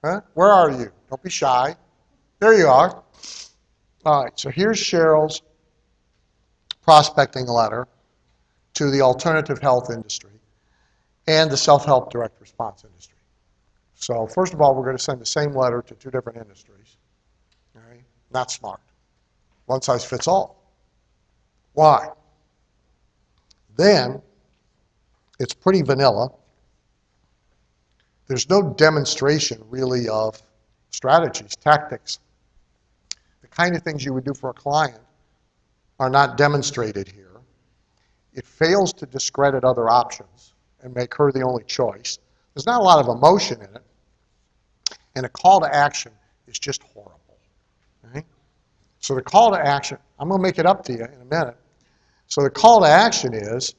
Huh? Where are you? Don't be shy. There you are. All right, so here's Cheryl's prospecting letter to the alternative health industry and the self-help direct response industry. So first of all, we're going to send the same letter to two different industries. All right? Not smart. One size fits all. Why? Then, it's pretty vanilla. There's no demonstration really of strategies, tactics. The kind of things you would do for a client are not demonstrated here. It fails to discredit other options and make her the only choice. There's not a lot of emotion in it. And a call to action is just horrible. Right? So the call to action, I'm going to make it up to you in a minute. So the call to action is,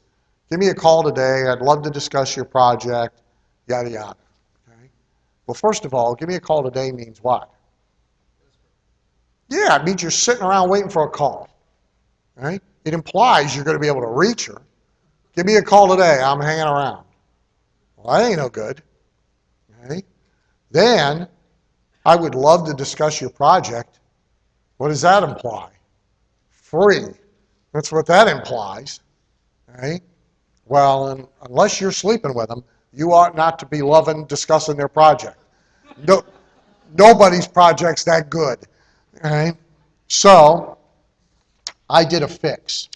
give me a call today, I'd love to discuss your project, yada, yada. Okay? Well, first of all, give me a call today means what? Yeah, it means you're sitting around waiting for a call. Right? It implies you're going to be able to reach her. Give me a call today, I'm hanging around. Well, that ain't no good. Okay? Then, I would love to discuss your project. What does that imply? Free. That's what that implies. Right? Well, unless you're sleeping with them, you ought not to be loving discussing their project. No, nobody's project's that good. Right? So, I did a fix.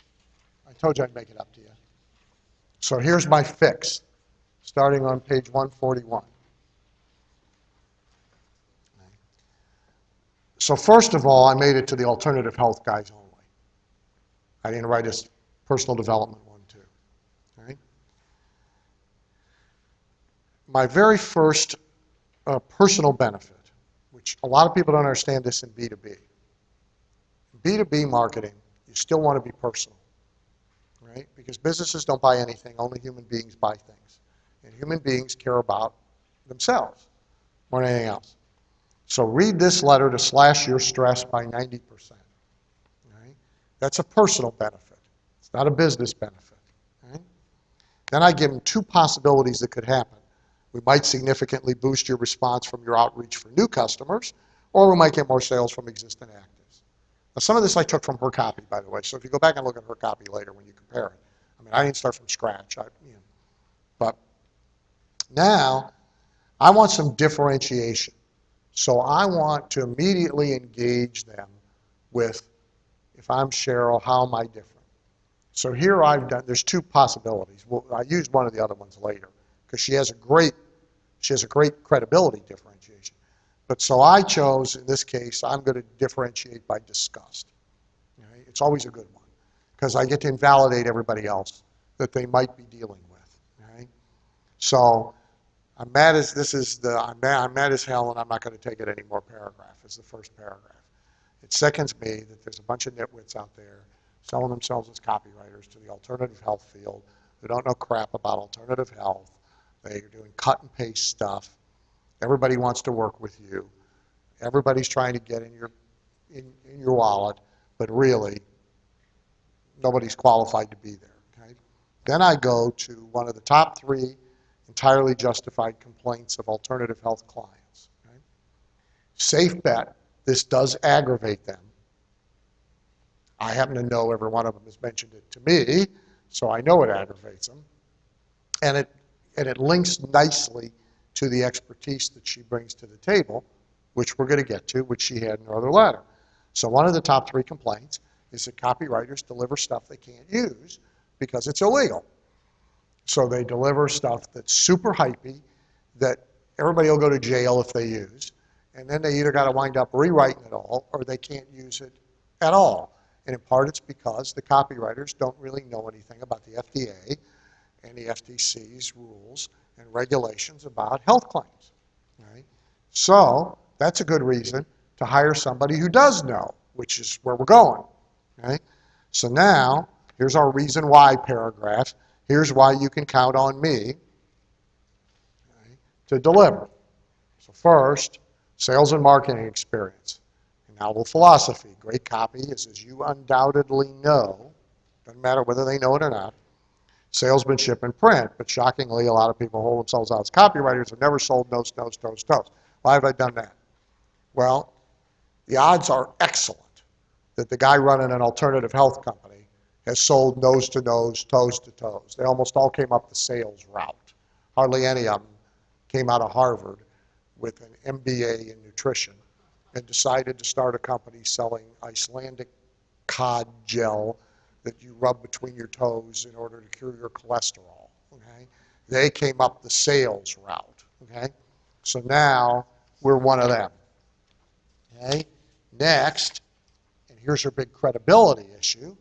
I told you I'd make it up to you. So here's my fix, starting on page 141. So first of all, I made it to the alternative health guys only. I didn't write a personal development one too. All right? My very first personal benefit, which a lot of people don't understand this in B2B. B2B marketing, you still want to be personal, right? Because businesses don't buy anything, only human beings buy things. And human beings care about themselves more than anything else. So read this letter to slash your stress by 90%. Right? That's a personal benefit. It's not a business benefit. Right? Then I give them two possibilities that could happen. We might significantly boost your response from your outreach for new customers, or we might get more sales from existing actives. Now, some of this I took from her copy, by the way, so if you go back and look at her copy later when you compare it. I mean, I didn't start from scratch. But now, I want some differentiation. So I want to immediately engage them with, if I'm Cheryl, how am I different? So here I've done, there's two possibilities. Well, I used one of the other ones later because she has a great credibility differentiation. But so I chose, in this case, I'm going to differentiate by disgust. Right? It's always a good one because I get to invalidate everybody else that they might be dealing with. Right? So I'm mad as I'm mad as hell, and I'm not going to take it anymore. Paragraph is the first paragraph. It seconds me that there's a bunch of nitwits out there selling themselves as copywriters to the alternative health field who don't know crap about alternative health. They're doing cut and paste stuff. Everybody wants to work with you. Everybody's trying to get in your wallet, but really, nobody's qualified to be there. Okay? Then I go to one of the top three entirely justified complaints of alternative health clients. Right? Safe bet, this does aggravate them. I happen to know every one of them has mentioned it to me, so I know it aggravates them. And it links nicely to the expertise that she brings to the table, which we're going to get to, which she had in her other letter. So one of the top three complaints is that copywriters deliver stuff they can't use because it's illegal. So they deliver stuff that's super hypey, that everybody will go to jail if they use, and then they either got to wind up rewriting it all or they can't use it at all. And in part it's because the copywriters don't really know anything about the FDA and the FTC's rules and regulations about health claims. Right? So that's a good reason to hire somebody who does know, which is where we're going. Okay? So now, here's our reason why paragraph. Here's why you can count on me, okay, to deliver. So first, sales and marketing experience. And novel philosophy. Great copy is, as you undoubtedly know, doesn't matter whether they know it or not, salesmanship and print. But shockingly, a lot of people hold themselves out as copywriters have never sold notes. Why have I done that? Well, the odds are excellent that the guy running an alternative health company has sold nose to nose, toes to toes. They almost all came up the sales route. Hardly any of them came out of Harvard with an MBA in nutrition and decided to start a company selling Icelandic cod gel that you rub between your toes in order to cure your cholesterol. Okay? They came up the sales route. Okay? So now we're one of them. Okay? Next, and here's your big credibility issue,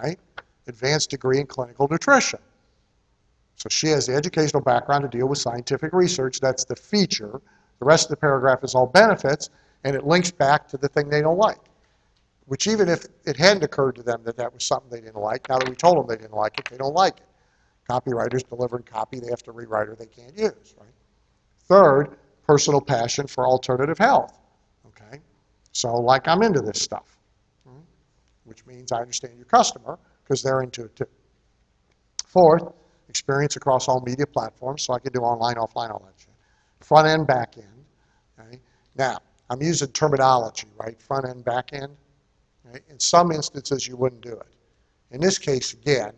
right? Advanced degree in clinical nutrition. So she has the educational background to deal with scientific research. That's the feature. The rest of the paragraph is all benefits, and it links back to the thing they don't like, which even if it hadn't occurred to them that that was something they didn't like, now that we told them they didn't like it, they don't like it. Copywriters delivering copy they have to rewrite or they can't use, right? Third, personal passion for alternative health, okay? So like I'm into this stuff, which means I understand your customer because they're into it too. Fourth, experience across all media platforms, so I can do online, offline, all that shit. Front end, back end. Okay? Now, I'm using terminology, right? Front end, back end. Okay? In some instances, you wouldn't do it. In this case, again,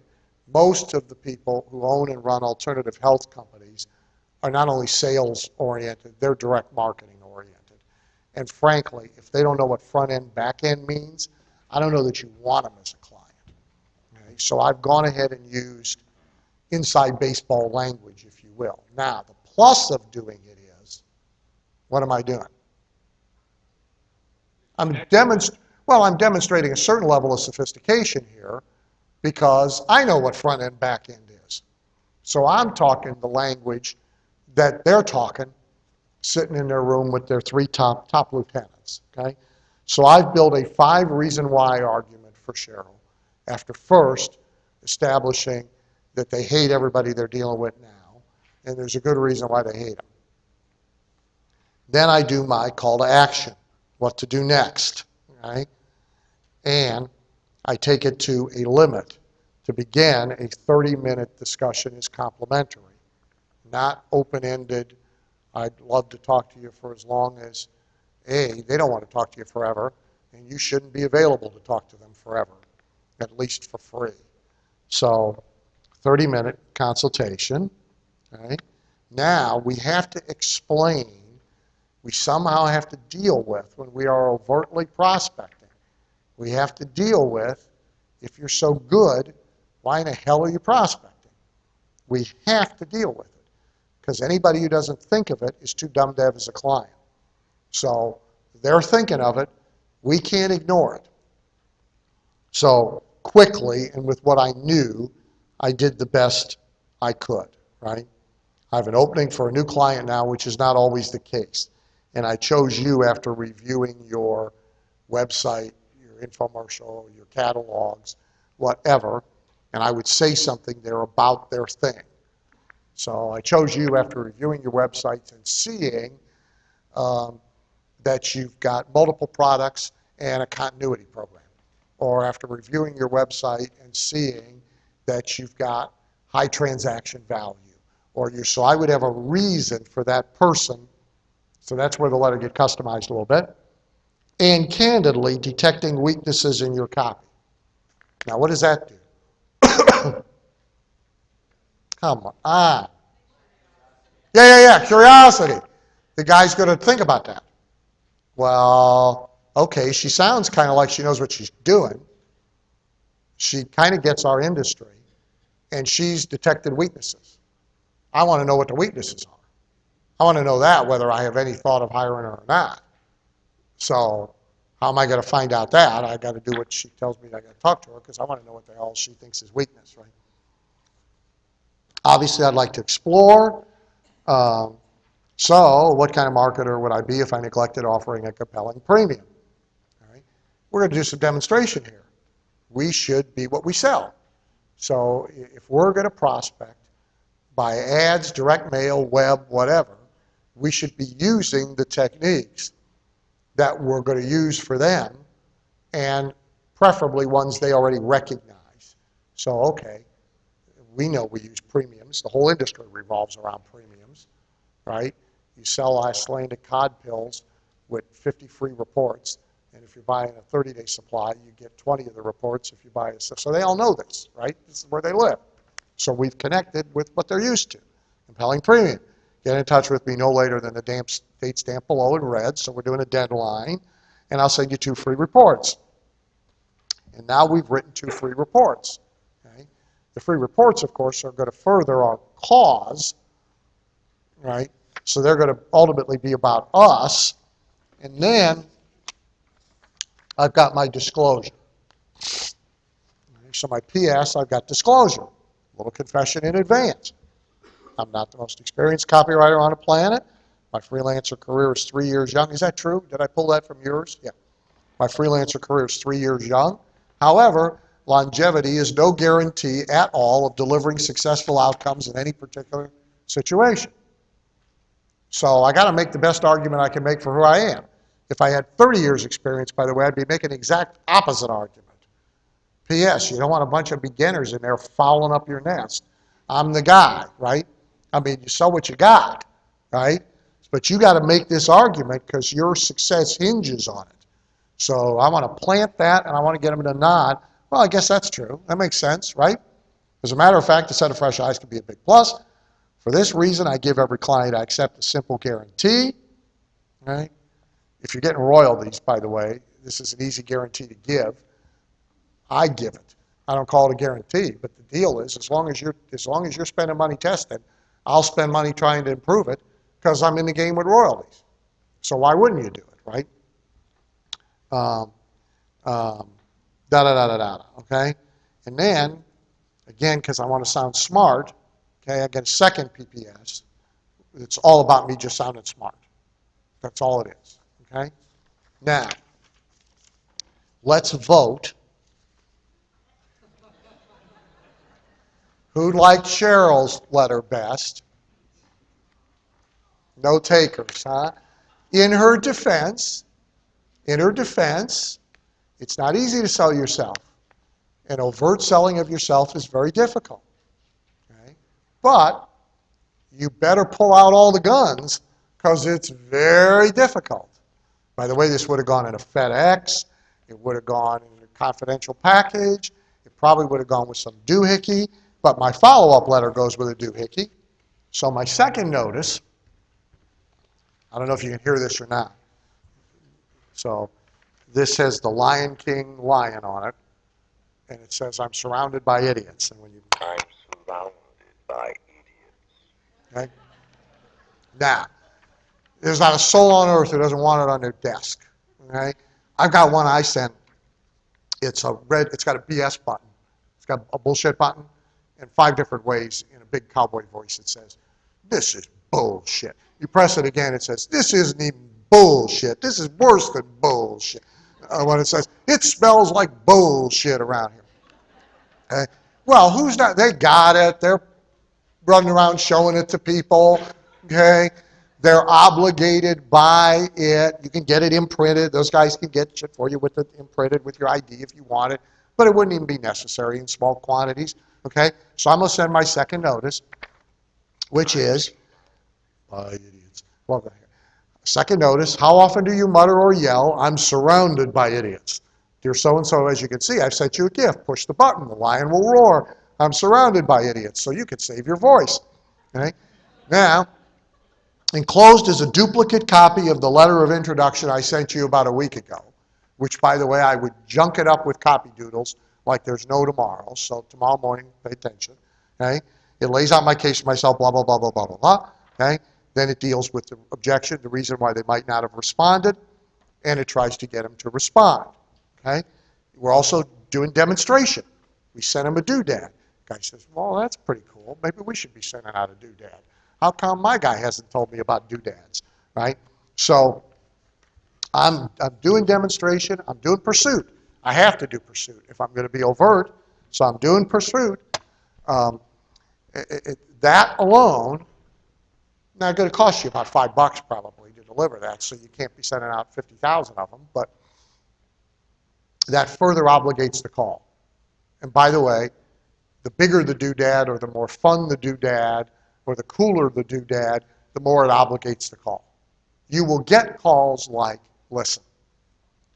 most of the people who own and run alternative health companies are not only sales oriented, they're direct marketing oriented. And frankly, if they don't know what front end, back end means, I don't know that you want them as a client. Okay? So I've gone ahead and used inside baseball language, if you will. Now, the plus of doing it is, what am I doing? I'm demonstrating a certain level of sophistication here because I know what front end, back end is. So I'm talking the language that they're talking, sitting in their room with their three top lieutenants, okay? So I've built a 5 reason why argument for Cheryl after first establishing that they hate everybody they're dealing with now, and there's a good reason why they hate them. Then I do my call to action, what to do next, right? And I take it to a limit. To begin, a 30-minute discussion is complimentary, not open-ended. I'd love to talk to you for as long as, A, they don't want to talk to you forever, and you shouldn't be available to talk to them forever, at least for free. So 30-minute consultation. Okay? Now we have to explain, we somehow have to deal with, when we are overtly prospecting, we have to deal with, if you're so good, why in the hell are you prospecting? We have to deal with it, because anybody who doesn't think of it is too dumb to have as a client. So they're thinking of it, we can't ignore it. So quickly, and with what I knew, I did the best I could, right? I have an opening for a new client now, which is not always the case. And I chose you after reviewing your website, your infomercial, your catalogs, whatever, and I would say something there about their thing. So I chose you after reviewing your websites and seeing that you've got multiple products and a continuity program. Or after reviewing your website and seeing that you've got high transaction value. So I would have a reason for that person, so that's where the letter get customized a little bit, and candidly detecting weaknesses in your copy. Now what does that do? Come on. Yeah, curiosity. The guy's going to think about that. Well, okay, she sounds kind of like she knows what she's doing. She kind of gets our industry, and she's detected weaknesses. I want to know what the weaknesses are. I want to know that, whether I have any thought of hiring her or not. So how am I going to find out that? I got to do what she tells me I got to talk to her, because I want to know what the hell she thinks is weakness, right? Obviously, I'd like to explore. So what kind of marketer would I be if I neglected offering a compelling premium? All right. We're going to do some demonstration here. We should be what we sell. So if we're going to prospect by ads, direct mail, web, whatever, we should be using the techniques that we're going to use for them, and preferably ones they already recognize. So, okay, we know we use premiums. The whole industry revolves around premiums, right? You sell Icelandic cod pills with 50 free reports, and if you're buying a 30-day supply, you get 20 of the reports if you buy a... So they all know this, right? This is where they live. So we've connected with what they're used to. Compelling premium. Get in touch with me no later than the date stamp below in red, so we're doing a deadline, and I'll send you 2 free reports. And now we've written 2 free reports. Okay? The free reports, of course, are going to further our cause, right? So they're going to ultimately be about us. And then I've got my disclosure. So my PS, I've got disclosure. A little confession in advance. I'm not the most experienced copywriter on the planet. My freelancer career is 3 years young. Is that true? Did I pull that from yours? Yeah. My freelancer career is 3 years young. However, longevity is no guarantee at all of delivering successful outcomes in any particular situation. So I got to make the best argument I can make for who I am. If I had 30 years experience, by the way, I'd be making the exact opposite argument. P.S. You don't want a bunch of beginners in there fouling up your nest. I'm the guy, right? I mean, you sell what you got, right? But you got to make this argument because your success hinges on it. So I want to plant that, and I want to get them to nod. Well, I guess that's true. That makes sense, right? As a matter of fact, a set of fresh eyes can be a big plus. For this reason, I give every client I accept a simple guarantee. Right? If you're getting royalties, by the way, this is an easy guarantee to give. I give it. I don't call it a guarantee, but the deal is, as long as you're spending money testing, I'll spend money trying to improve it because I'm in the game with royalties. So why wouldn't you do it, right? Okay? And then, again, because I want to sound smart, okay, I get a second PPS. It's all about me just sounding smart. That's all it is, okay? Now, let's vote. Who liked Cheryl's letter best? No takers, huh? In her defense, it's not easy to sell yourself. And overt selling of yourself is very difficult. Okay? But you better pull out all the guns because it's very difficult. By the way, this would have gone in a FedEx. It would have gone in a confidential package. It probably would have gone with some doohickey. But my follow-up letter goes with a doohickey. So my second notice, I don't know if you can hear this or not. So this has the Lion King lion on it. And it says, I'm surrounded by idiots. And when you... I'm surrounded by idiots. Okay? Now, there's not a soul on earth who doesn't want it on their desk. Okay? I've got one I sent. It's a red, it's got a BS button. It's got a bullshit button. And 5 different ways in a big cowboy voice it says, this is bullshit. You press it again, it says, this isn't even bullshit. This is worse than bullshit. When it says, it smells like bullshit around here. Okay? Well, who's not? They got it. They're running around showing it to people. Okay? They're obligated by it. You can get it imprinted. Those guys can get shit for you with it imprinted with your ID if you want it. But it wouldn't even be necessary in small quantities. Okay? So I'm going to send my second notice, which is, idiots. Well, second notice, how often do you mutter or yell, I'm surrounded by idiots? Dear so-and-so, as you can see, I've sent you a gift. Push the button. The lion will roar. I'm surrounded by idiots. So you can save your voice. Okay? Now, enclosed is a duplicate copy of the letter of introduction I sent you about a week ago, which, by the way, I would junk it up with copy doodles like there's no tomorrow. So tomorrow morning, pay attention. Okay? It lays out my case for myself, blah, blah, blah, blah, blah, blah, blah. Okay? Then it deals with the objection, the reason why they might not have responded, and it tries to get them to respond. Okay? We're also doing demonstration. We sent him a doodad. Guy says, well, that's pretty cool. Maybe we should be sending out a doodad. How come my guy hasn't told me about doodads? Right? So I'm doing demonstration. I'm doing pursuit. I have to do pursuit if I'm going to be overt. So I'm doing pursuit. That alone, now it's going to cost you about $5 probably to deliver that, so you can't be sending out 50,000 of them, but that further obligates the call. And by the way, the bigger the doodad or the more fun the doodad or the cooler the doodad, the more it obligates the call. You will get calls like, listen,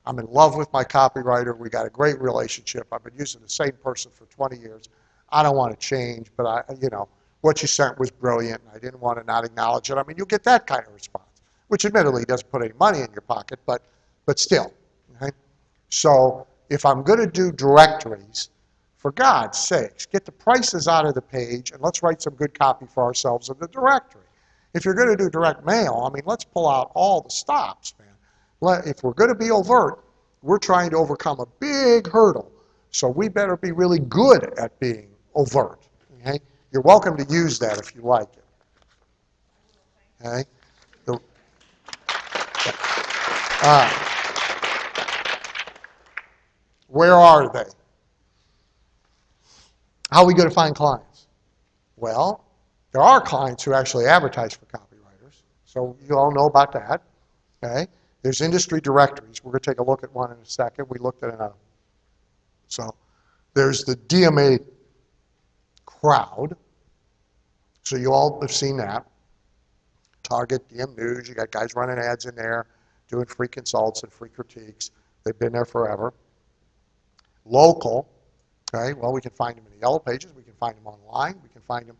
I'm in love with my copywriter. We got a great relationship. I've been using the same person for 20 years. I don't want to change, but what you sent was brilliant, and I didn't want to not acknowledge it. I mean, you'll get that kind of response, which admittedly doesn't put any money in your pocket, but still. Okay? So if I'm going to do directories, for God's sakes, get the prices out of the page, and let's write some good copy for ourselves in the directory. If you're going to do direct mail, I mean, let's pull out all the stops, man. If we're going to be overt, we're trying to overcome a big hurdle. So we better be really good at being overt. Okay? You're welcome to use that if you like it. Okay? Where are they? How are we going to find clients? Well, there are clients who actually advertise for copywriters. So you all know about that. Okay? There's industry directories. We're going to take a look at one in a second. We looked at another. So there's the DMA crowd. So you all have seen that. Target, DM News, you got guys running ads in there, doing free consults and free critiques. They've been there forever. Local, okay, well, we can find them in the yellow pages. We can find them online. We can find them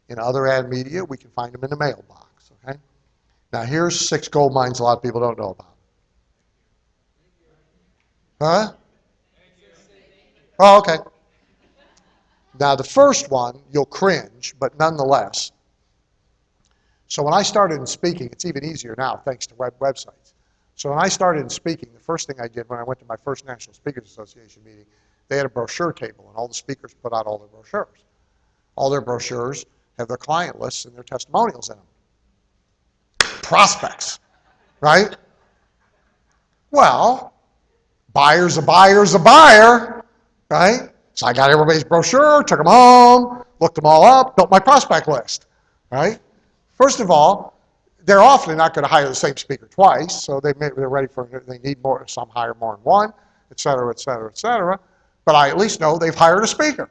in other ad media. We can find them in the mailbox, okay? Now, here's 6 gold mines a lot of people don't know about. Huh? Oh, okay. Now, the first one, you'll cringe, but nonetheless. So when I started in speaking, it's even easier now thanks to websites. So when I started in speaking, the first thing I did when I went to my first National Speakers Association meeting, they had a brochure table, and all the speakers put out all their brochures. All their brochures have their client lists and their testimonials in them. Prospects, right? Well, buyer's a buyer's a buyer, right? So I got everybody's brochure, took them home, looked them all up, built my prospect list, right? First of all, they're often not going to hire the same speaker twice, so they're ready for, they need more, some hire more than one, et cetera, et cetera, et cetera. But I at least know they've hired a speaker.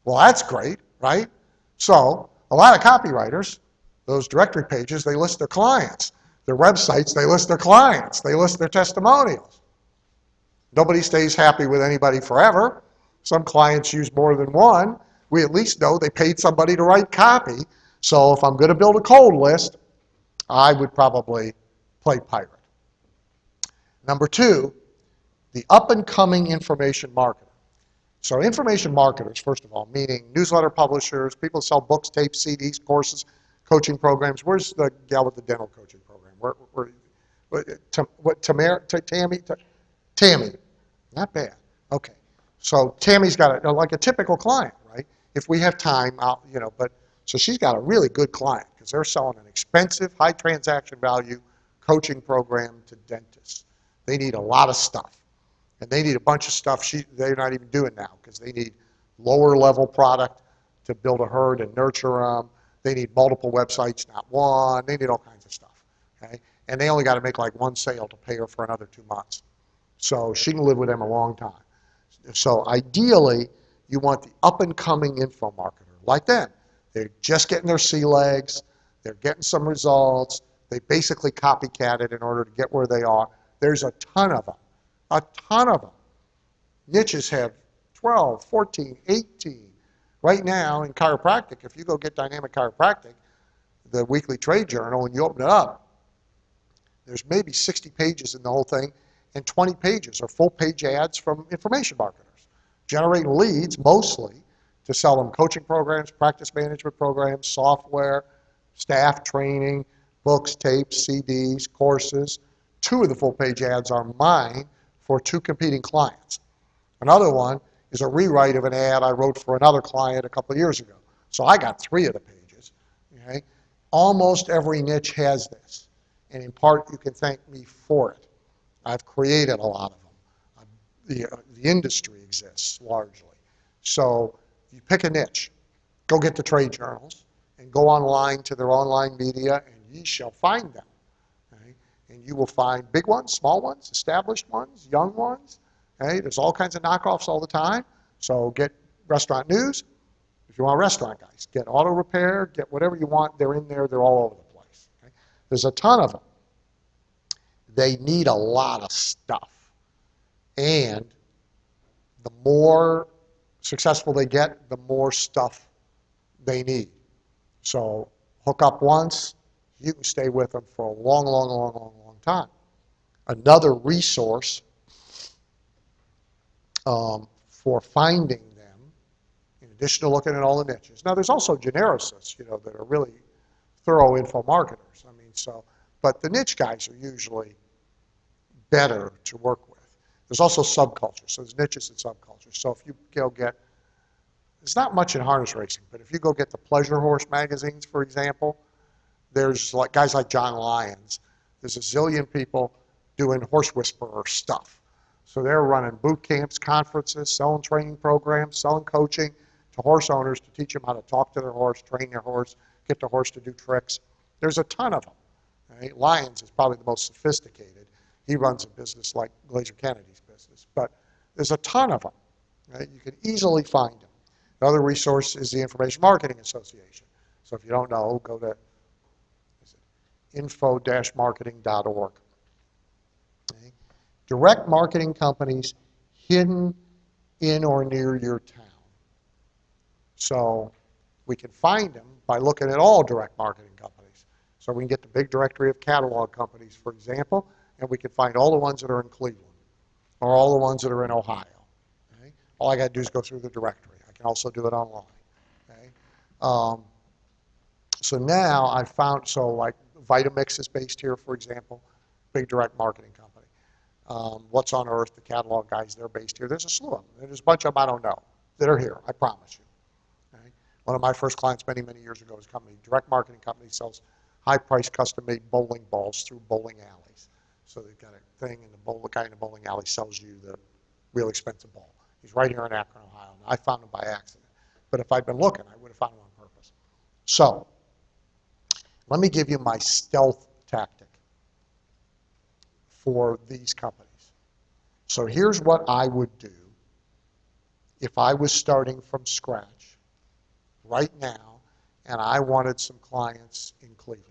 Well, that's great, right? So a lot of copywriters, those directory pages, they list their clients. Their websites, they list their clients. They list their testimonials. Nobody stays happy with anybody forever. Some clients use more than one. We at least know they paid somebody to write copy. So if I'm going to build a cold list, I would probably play pirate. Number 2, the up-and-coming information marketer. So information marketers, first of all, meaning newsletter publishers, people who sell books, tapes, CDs, courses, coaching programs. Where's the gal with the dental coaching program? Tammy. Not bad. Okay. So Tammy's got like a typical client, right? If we have time, so she's got a really good client because they're selling an expensive, high transaction value coaching program to dentists. They need a lot of stuff. And they need a bunch of stuff they're not even doing now because they need lower level product to build a herd and nurture them. They need multiple websites, not one. They need all kinds of stuff. Okay? And they only got to make like one sale to pay her for another 2 months. So she can live with them a long time. So ideally, you want the up-and-coming info marketer like them. They're just getting their sea legs. They're getting some results. They basically copycat it in order to get where they are. There's a ton of them. A ton of them. Niches have 12, 14, 18. Right now in chiropractic, if you go get Dynamic Chiropractic, the weekly trade journal, and you open it up, there's maybe 60 pages in the whole thing, and 20 pages are full-page ads from information marketers, generating leads mostly to sell them coaching programs, practice management programs, software, staff training, books, tapes, CDs, courses. 2 of the full-page ads are mine for 2 competing clients. Another one is a rewrite of an ad I wrote for another client a couple of years ago. So I got 3 of the pages. Okay? Almost every niche has this. And in part, you can thank me for it. I've created a lot of them. The industry exists largely. So you pick a niche, go get the trade journals, and go online to their online media, and ye shall find them. Okay? And you will find big ones, small ones, established ones, young ones. Okay? There's all kinds of knockoffs all the time. So get restaurant news if you want restaurant guys. Get auto repair, get whatever you want. They're in there. They're all over the place. There's a ton of them. They need a lot of stuff. And the more successful they get, the more stuff they need. So hook up once, you can stay with them for a long, long, long, long, long time. Another resource for finding them, in addition to looking at all the niches. Now, there's also genericists, that are really thorough info marketers. I mean, but the niche guys are usually better to work with. There's also subcultures, so there's niches and subcultures. So if you go get, there's not much in harness racing, but if you go get the pleasure horse magazines, for example, there's like guys like John Lyons. There's a zillion people doing horse whisperer stuff. So they're running boot camps, conferences, selling training programs, selling coaching to horse owners to teach them how to talk to their horse, train their horse, get the horse to do tricks. There's a ton of them. Right? Lyons is probably the most sophisticated. He runs a business like Glazer Kennedy's business, but there's a ton of them. Right? You can easily find them. Another resource is the Information Marketing Association. So if you don't know, go to info-marketing.org. Okay? Direct marketing companies hidden in or near your town. So we can find them by looking at all direct marketing companies. So we can get the big directory of catalog companies, for example, and we can find all the ones that are in Cleveland or all the ones that are in Ohio. Okay? All I got to do is go through the directory. I can also do it online. Okay? So now I found, like Vitamix is based here, for example, big direct marketing company. What's on Earth, the catalog guys, they're based here. There's a slew of them. There's a bunch of them I don't know that are here, I promise you. Okay? One of my first clients many, many years ago was a company, direct marketing company, sells high-priced custom-made bowling balls through bowling alleys. So they've got a thing, and the guy in the bowling alley sells you the real expensive ball. He's right here in Akron, Ohio. And I found him by accident. But if I'd been looking, I would have found him on purpose. So let me give you my stealth tactic for these companies. So here's what I would do if I was starting from scratch right now and I wanted some clients in Cleveland.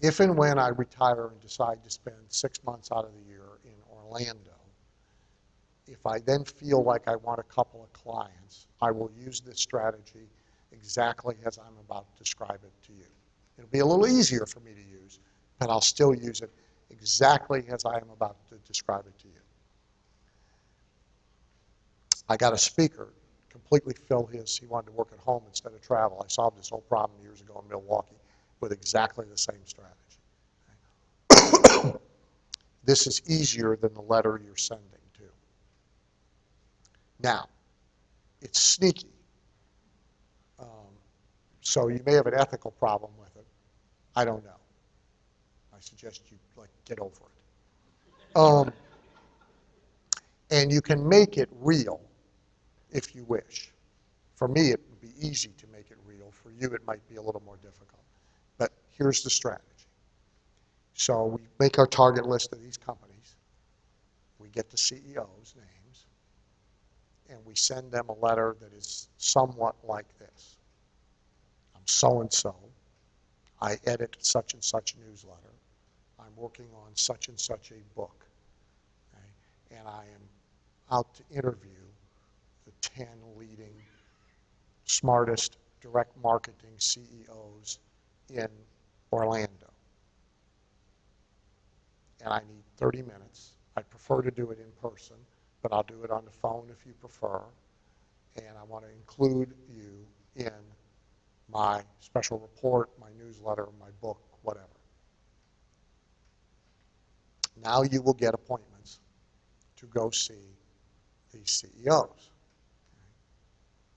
If and when I retire and decide to spend 6 months out of the year in Orlando, if I then feel like I want a couple of clients, I will use this strategy exactly as I'm about to describe it to you. It'll be a little easier for me to use, but I'll still use it exactly as I am about to describe it to you. I got a speaker completely fill he wanted to work at home instead of travel. I solved this whole problem years ago in Milwaukee with exactly the same strategy. This is easier than the letter you're sending to. Now, it's sneaky. So you may have an ethical problem with it. I don't know. I suggest you get over it. And you can make it real if you wish. For me, it would be easy to make it real. For you, it might be a little more difficult. But here's the strategy. So we make our target list of these companies. We get the CEOs' names. And we send them a letter that is somewhat like this. I'm so-and-so. I edit such and such newsletter. I'm working on such and such a book. Okay? And I am out to interview the 10 leading, smartest direct marketing CEOs in Orlando. And I need 30 minutes. I prefer to do it in person, but I'll do it on the phone if you prefer. And I want to include you in my special report, my newsletter, my book, whatever. Now you will get appointments to go see these CEOs.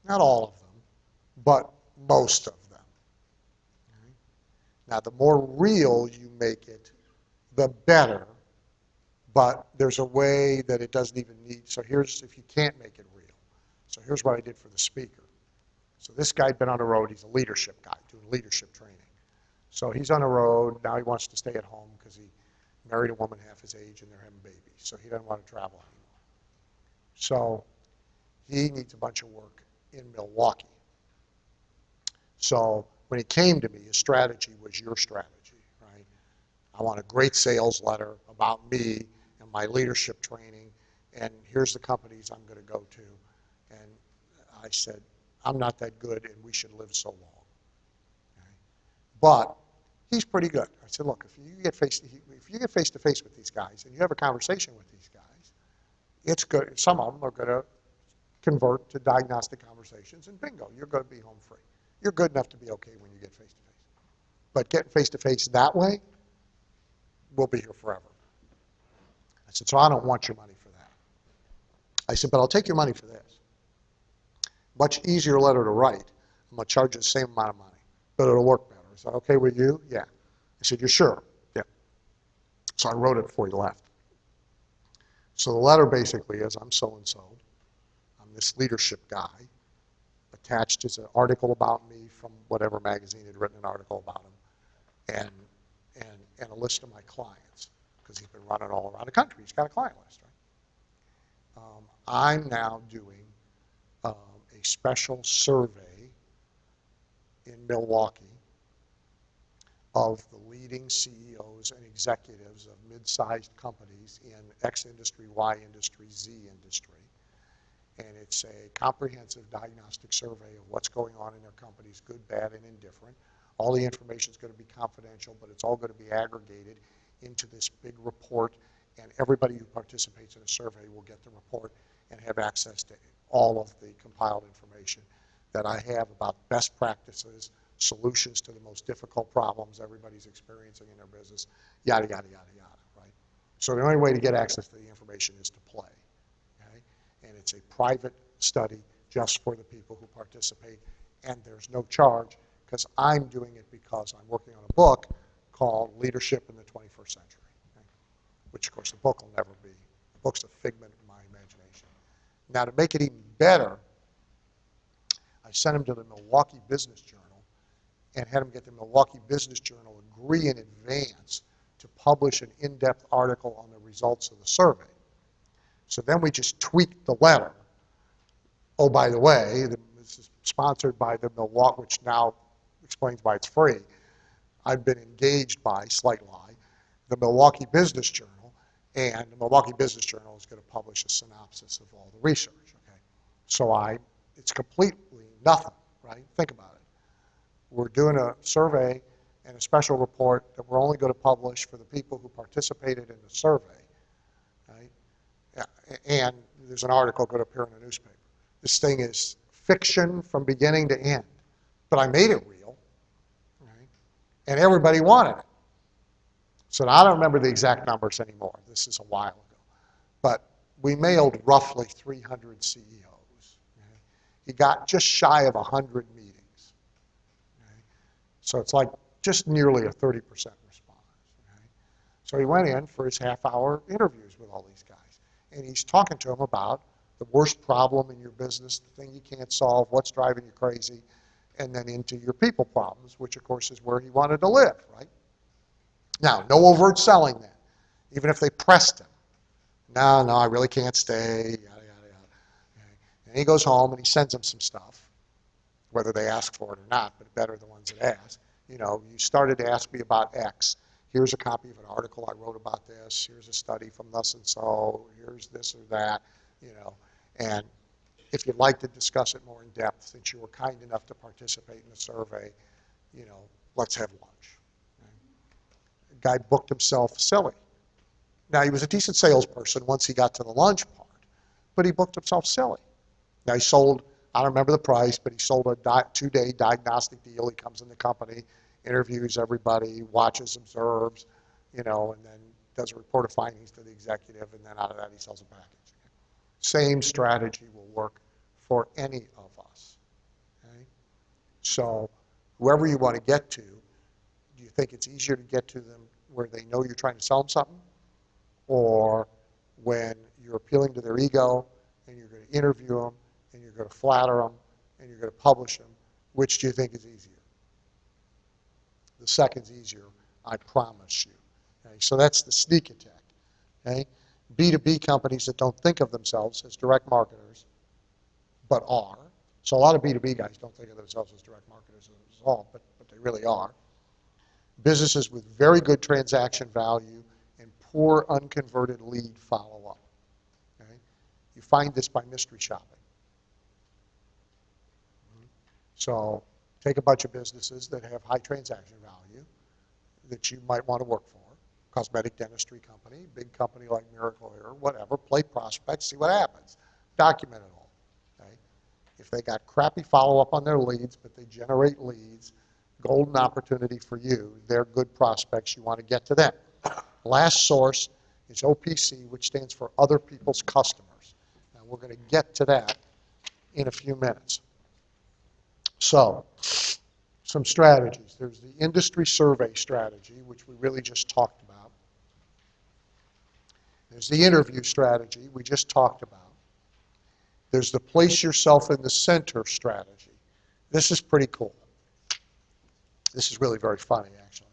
Not all of them, but most of them. Now, the more real you make it, the better, but there's a way that it doesn't even need, so here's, if you can't make it real. So here's what I did for the speaker. So this guy'd been on the road, he's a leadership guy, doing leadership training. So he's on the road, now he wants to stay at home because he married a woman half his age and they're having babies, so he doesn't want to travel anymore. So he needs a bunch of work in Milwaukee. So when he came to me, his strategy was your strategy, right? I want a great sales letter about me and my leadership training, and here's the companies I'm going to go to. And I said, I'm not that good, and we should live so long. Okay? But he's pretty good. I said, look, if you get face to face with these guys and you have a conversation with these guys, it's good. Some of them are going to convert to diagnostic conversations, and bingo, you're going to be home free. You're good enough to be okay when you get face to face. But getting face to face that way, we'll be here forever. I said, so I don't want your money for that. I said, but I'll take your money for this. Much easier letter to write. I'm going to charge you the same amount of money, but it'll work better. Is that okay with you? Yeah. I said, you're sure? Yeah. So I wrote it before he left. So the letter basically is, I'm so-and-so. I'm this leadership guy. Attached is an article about me from whatever magazine had written an article about him, and a list of my clients, because he's been running all around the country. He's got a client list, right? I'm now doing a special survey in Milwaukee of the leading CEOs and executives of mid-sized companies in X industry, Y industry, Z industry. And it's a comprehensive diagnostic survey of what's going on in their companies, good, bad, and indifferent. All the information is going to be confidential, but it's all going to be aggregated into this big report, and everybody who participates in a survey will get the report and have access to all of the compiled information that I have about best practices, solutions to the most difficult problems everybody's experiencing in their business, yada, yada, yada, yada, right? So the only way to get access to the information is to play, okay? And it's a private study just for the people who participate, and there's no charge, because I'm doing it because I'm working on a book called Leadership in the 21st Century, okay? Which, of course, the book will never be. The book's a figment of my imagination. Now, to make it even better, I sent him to the Milwaukee Business Journal and had him get the Milwaukee Business Journal agree in advance to publish an in-depth article on the results of the survey. So then we just tweaked the letter. Oh, by the way, this is sponsored by the Milwaukee, which now explains why it's free. I've been engaged by, slight lie, the Milwaukee Business Journal, and the Milwaukee Business Journal is going to publish a synopsis of all the research, okay? So it's completely nothing, right? Think about it. We're doing a survey and a special report that we're only going to publish for the people who participated in the survey, right? And there's an article going to appear in the newspaper. This thing is fiction from beginning to end, but I made it real, right? And everybody wanted it. So now I don't remember the exact numbers anymore. This is a while ago. But we mailed roughly 300 CEOs. Okay? He got just shy of 100 meetings. Okay? So it's like just nearly a 30% response. Okay? So he went in for his half-hour interviews with all these guys. And he's talking to them about the worst problem in your business, the thing you can't solve, what's driving you crazy, and then into your people problems, which, of course, is where he wanted to live, right? Now, no overt selling then, even if they pressed him. No, I really can't stay, yada, yada, yada. Okay. And he goes home and he sends them some stuff, whether they ask for it or not, but better the ones that ask. You know, you started to ask me about X. Here's a copy of an article I wrote about this. Here's a study from thus and so. Here's this or that, you know. And if you'd like to discuss it more in depth, since you were kind enough to participate in the survey, you know, let's have lunch. The guy booked himself silly. Now, he was a decent salesperson once he got to the lunch part, but he booked himself silly. Now, he sold, I don't remember the price, but he sold a 2-day diagnostic deal. He comes in the company, interviews everybody, watches, observes, you know, and then does a report of findings to the executive, and then out of that he sells a package. Same strategy will work for any of us. Okay? So whoever you want to get to, do you think it's easier to get to them where they know you're trying to sell them something, or when you're appealing to their ego and you're going to interview them and you're going to flatter them and you're going to publish them? Which do you think is easier? The second's easier, I promise you. Okay? So that's the sneak attack. Okay? B2B companies that don't think of themselves as direct marketers, but are, So a lot of B2B guys don't think of themselves as direct marketers as all, but they really are. Businesses with very good transaction value and poor unconverted lead follow-up. Okay? You find this by mystery shopping. So take a bunch of businesses that have high transaction value that you might want to work for, cosmetic dentistry company, big company like Miracle Hair, whatever, play prospects, see what happens. Document it all. Okay? If they got crappy follow-up on their leads, but they generate leads, golden opportunity for you. They're good prospects. You want to get to them. Last source is OPC, which stands for other people's customers. Now, we're going to get to that in a few minutes. So, some strategies. There's the industry survey strategy, which we really just talked about. There's the interview strategy we just talked about. There's the place yourself in the center strategy. This is pretty cool. This is really very funny, actually.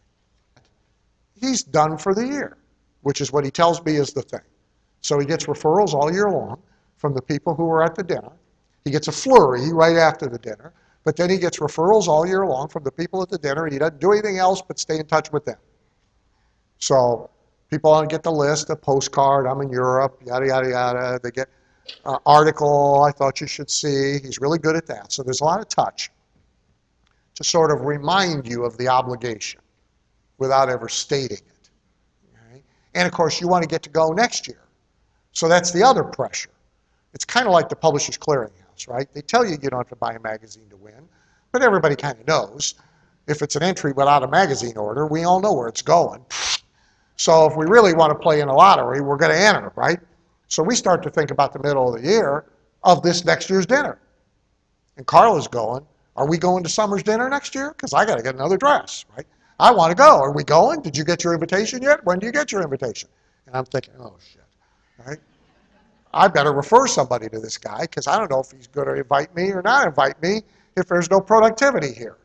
He's done for the year, which is what he tells me is the thing. So he gets referrals all year long from the people who were at the dinner. He gets a flurry right after the dinner, but then he gets referrals all year long from the people at the dinner, and he doesn't do anything else but stay in touch with them. So people get the list, a postcard, I'm in Europe, yada, yada, yada. They get an article, I thought you should see. He's really good at that. So there's a lot of touch to sort of remind you of the obligation without ever stating it. Okay? And of course, you want to get to go next year. So that's the other pressure. It's kind of like the Publishers Clearinghouse, right? They tell you you don't have to buy a magazine to win, but everybody kind of knows. If it's an entry without a magazine order, we all know where it's going. So if we really want to play in a lottery, we're going to enter, right? So we start to think about the middle of the year of this next year's dinner. And Carla's going, are we going to Summer's dinner next year? Because I got to get another dress, right? I want to go. Are we going? Did you get your invitation yet? When do you get your invitation? And I'm thinking, oh, shit, right? I better refer somebody to this guy because I don't know if he's going to invite me or not invite me if there's no productivity here.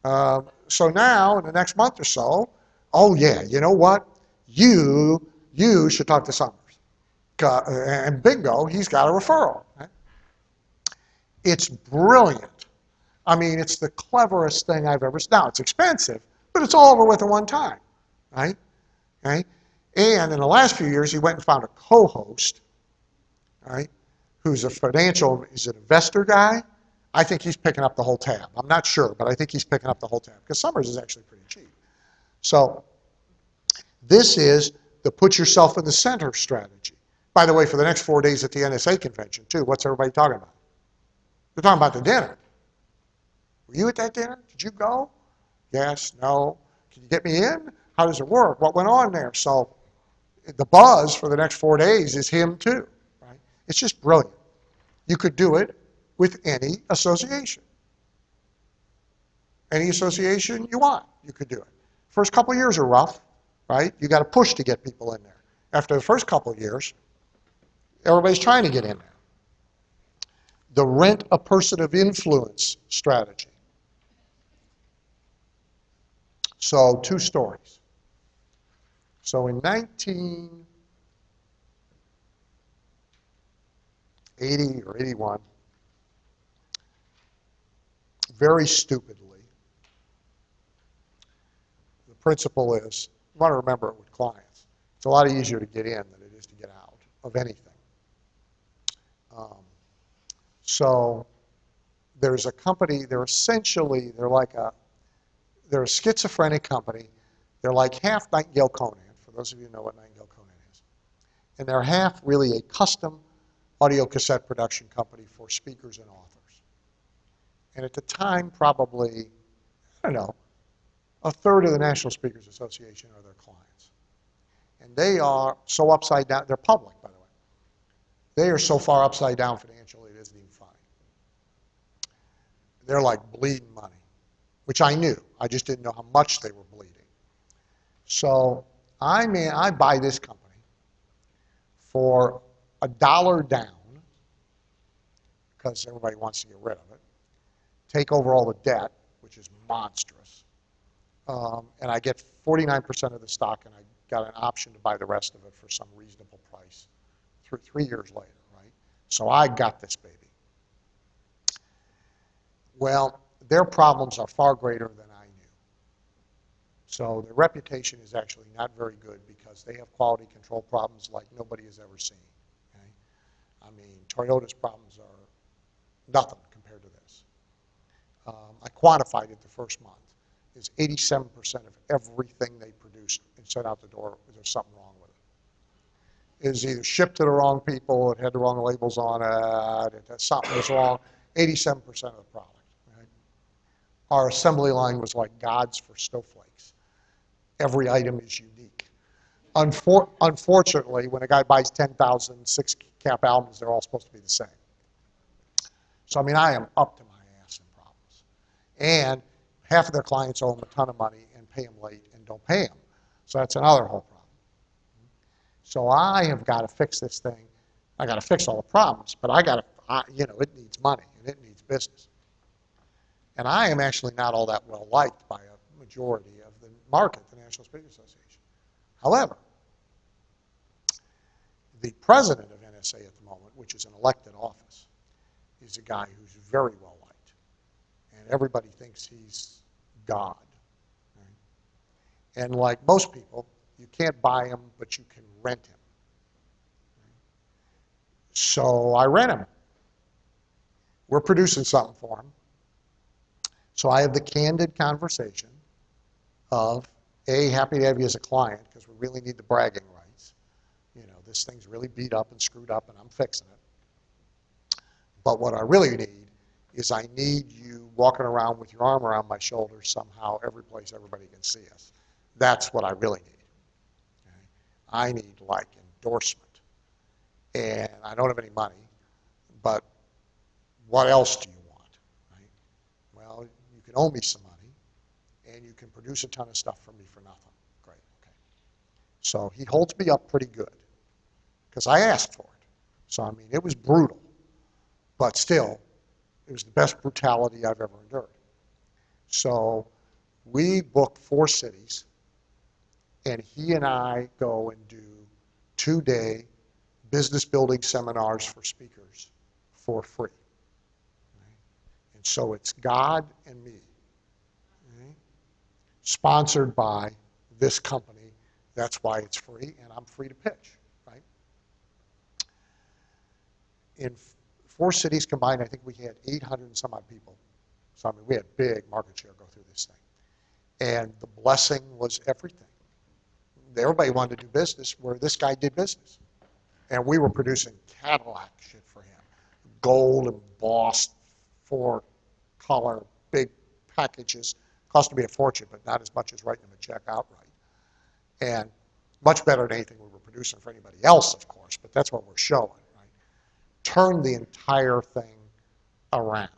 So now, in the next month or so, oh, yeah, you know what? You should talk to Summers. And bingo, he's got a referral. Right? It's brilliant. I mean, it's the cleverest thing I've ever seen. Now, it's expensive, but it's all over with at one time, right? Okay? And in the last few years, he went and found a co-host, right, who's he's an investor guy. I think he's picking up the whole tab. I'm not sure, but I think he's picking up the whole tab because Summers is actually pretty cheap. So this is the put yourself in the center strategy. By the way, for the next 4 days at the NSA convention, too, what's everybody talking about? They're talking about the dinner. Were you at that dinner? Did you go? Yes, no. Can you get me in? How does it work? What went on there? So the buzz for the next 4 days is him too, right? It's just brilliant. You could do it with any association. Any association you want, you could do it. First couple of years are rough, right? You got to push to get people in there. After the first couple of years, everybody's trying to get in there. The rent a person of influence strategy. So 2 stories. So in 1980 or 81, very stupidly, the principle is, you want to remember it with clients, it's a lot easier to get in than it is to get out of anything. So there's a company, they're a schizophrenic company. They're like half Nightingale Conan, for those of you who know what Nightingale Conan is. And they're half really a custom audio cassette production company for speakers and authors. And at the time, probably, I don't know, a third of the National Speakers Association are their clients. And they are so upside down, they're public, by the way. They are so far upside down financially, it isn't even funny. They're like bleeding money, which I knew. I just didn't know how much they were bleeding. So I buy this company for $1 down, because everybody wants to get rid of it, take over all the debt, which is monstrous, and I get 49% of the stock, and I got an option to buy the rest of it for some reasonable price 3 years later, right? So I got this baby. Well, their problems are far greater than I knew. So their reputation is actually not very good because they have quality control problems like nobody has ever seen. Okay? I mean, Toyota's problems are nothing compared to this. I quantified it the first month. Is 87% of everything they produce and sent out the door, there's something wrong with it. It was either shipped to the wrong people, it had the wrong labels on it, something was wrong. 87% of the product. Right? Our assembly line was like gods for snowflakes. Every item is unique. Unfortunately, when a guy buys 10,000 six-cap albums, they're all supposed to be the same. So, I mean, I am up to my ass in problems. And half of their clients owe them a ton of money and pay them late and don't pay them. So that's another whole problem. So I have got to fix this thing. I got to fix all the problems, but it needs money and it needs business. And I am actually not all that well liked by a majority of the market, the National Speaker Association. However, the president of NSA at the moment, which is an elected office, is a guy who's very well liked. And everybody thinks he's God. Right? And like most people, you can't buy him, but you can rent him. So I rent him. We're producing something for him. So I have the candid conversation of, A, happy to have you as a client because we really need the bragging rights. You know, this thing's really beat up and screwed up and I'm fixing it. But what I really need is I need you walking around with your arm around my shoulder somehow every place everybody can see us. That's what I really need. Okay? I need like endorsement. And I don't have any money, but what else do you want? Right? Well, you can owe me some money, and you can produce a ton of stuff for me for nothing. Great, okay. So he holds me up pretty good, because I asked for it. So, I mean, it was brutal, but still, it was the best brutality I've ever endured. So we booked 4 cities, and he and I go and do 2-day business building seminars for speakers for free. Right? And so it's God and me, right? Sponsored by this company. That's why it's free, and I'm free to pitch. Right? In 4 cities combined, I think we had 800 and some odd people. So I mean, we had big market share go through this thing. And the blessing was everything. Everybody wanted to do business where this guy did business. And we were producing Cadillac shit for him. Gold embossed, 4-color, big packages. Cost me a fortune, but not as much as writing him a check outright. And much better than anything we were producing for anybody else, of course, but that's what we're showing, right? Turned the entire thing around.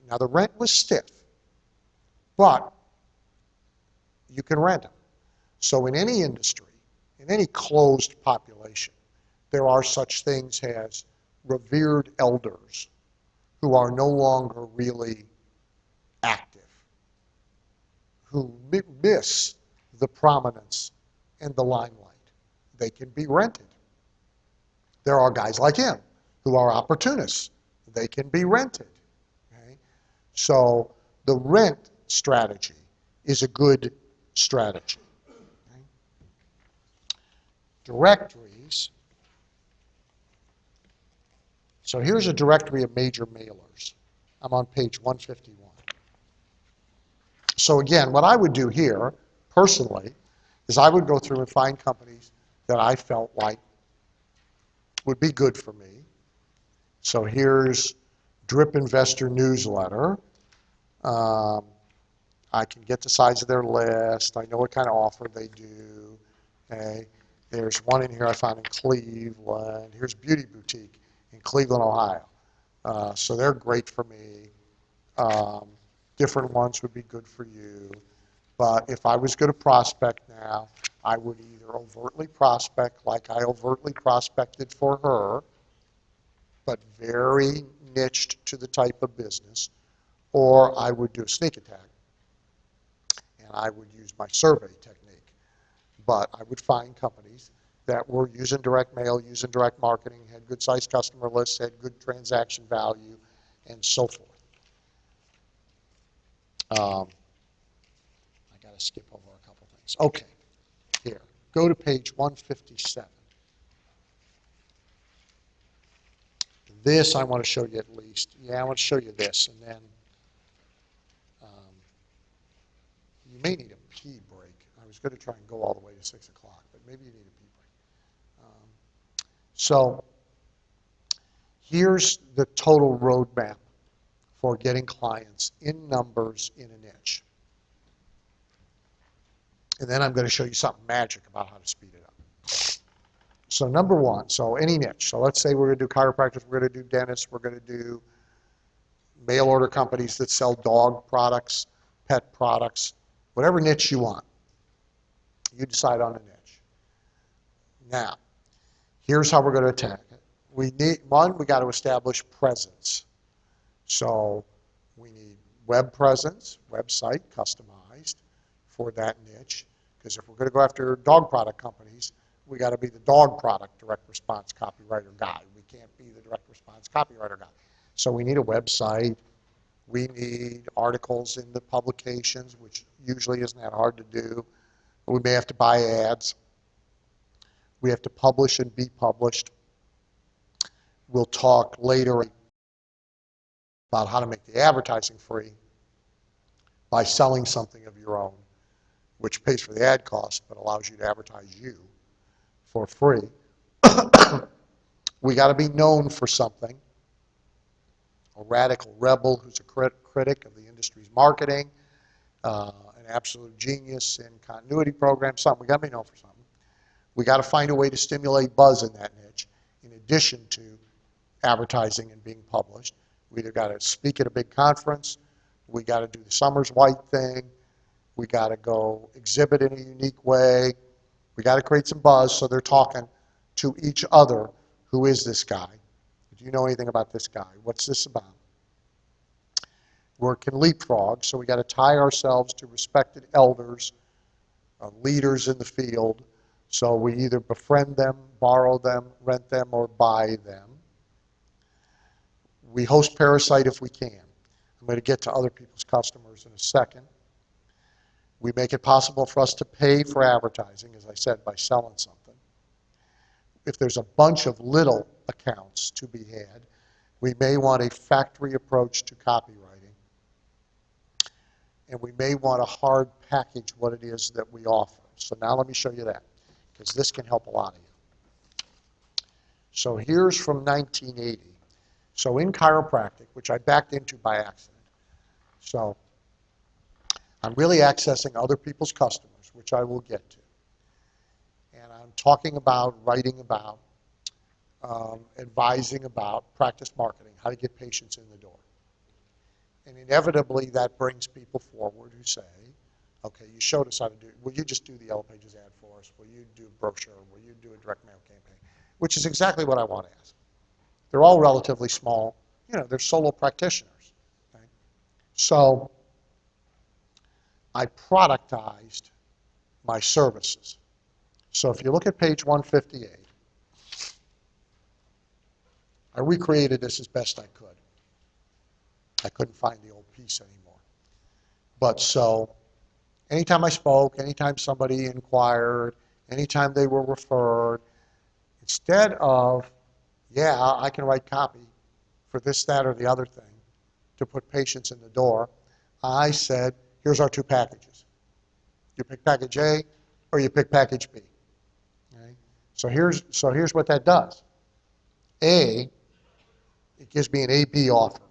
Now, the rent was stiff, but you can rent them. So in any industry, in any closed population, there are such things as revered elders who are no longer really active, who miss the prominence and the limelight. They can be rented. There are guys like him who are opportunists. They can be rented. Okay? So the rent strategy is a good strategy. Okay? Directories. So here's a directory of major mailers. I'm on page 151. So again, what I would do here, personally, is I would go through and find companies that I felt like would be good for me. So here's Drip Investor Newsletter. I can get the size of their list. I know what kind of offer they do. Okay. There's one in here I found in Cleveland. Here's Beauty Boutique in Cleveland, Ohio. So they're great for me. Different ones would be good for you. But if I was going to prospect now, I would either overtly prospect like I overtly prospected for her, but very niched to the type of business, or I would do a sneak attack. And I would use my survey technique. But I would find companies that were using direct mail, using direct marketing, had good sized customer lists, had good transaction value, and so forth. I got to skip over a couple things. Okay, here, go to page 157. This I want to show you at least. Yeah, I want to show you this, and then you may need a pee break. I was going to try and go all the way to 6 o'clock, but maybe you need a pee break. So here's the total roadmap for getting clients in numbers in a niche. And then I'm going to show you something magic about how to speed it up. So number one, so any niche. So let's say we're going to do chiropractors, we're going to do dentists, we're going to do mail order companies that sell dog products, pet products, whatever niche you want. You decide on a niche. Now, here's how we're going to attack it. We got to establish presence. So we need web presence, website customized for that niche. Because if we're going to go after dog product companies, we got to be the dog product direct response copywriter guy. We can't be the direct response copywriter guy. So we need a website. We need articles in the publications, which usually isn't that hard to do. We may have to buy ads. We have to publish and be published. We'll talk later about how to make the advertising free by selling something of your own, which pays for the ad cost but allows you to advertise you for free. We got to be known for something. A radical rebel who's a critic of the industry's marketing, an absolute genius in continuity programs, something. We got to be known for something. We got to find a way to stimulate buzz in that niche in addition to advertising and being published. We either got to speak at a big conference, we got to do the Summers White thing, we got to go exhibit in a unique way, we got to create some buzz so they're talking to each other. Who is this guy? Do you know anything about this guy? What's this about? We can leapfrog, so we got to tie ourselves to respected elders, leaders in the field, so we either befriend them, borrow them, rent them, or buy them. We host Parasite if we can. I'm going to get to other people's customers in a second. We make it possible for us to pay for advertising, as I said, by selling something. If there's a bunch of little accounts to be had, we may want a factory approach to copywriting. And we may want to hard package what it is that we offer. So now let me show you that, because this can help a lot of you. So here's from 1980. So in chiropractic, which I backed into by accident. So I'm really accessing other people's customers, which I will get to. And I'm talking about, writing about, advising about practice marketing, how to get patients in the door. And inevitably that brings people forward who say, okay, you showed us how to do it. Will you just do the Yellow Pages ad for us? Will you do a brochure? Will you do a direct mail campaign? Which is exactly what I want to ask. They're all relatively small. You know, they're solo practitioners. Okay? So I productized my services. So if you look at page 158, I recreated this as best I could. I couldn't find the old piece anymore. But so anytime I spoke, anytime somebody inquired, anytime they were referred, instead of, yeah, I can write copy for this, that, or the other thing to put patients in the door, I said, here's our two packages. You pick package A or you pick package B. Okay? So here's what that does. A, it gives me an A-B offer.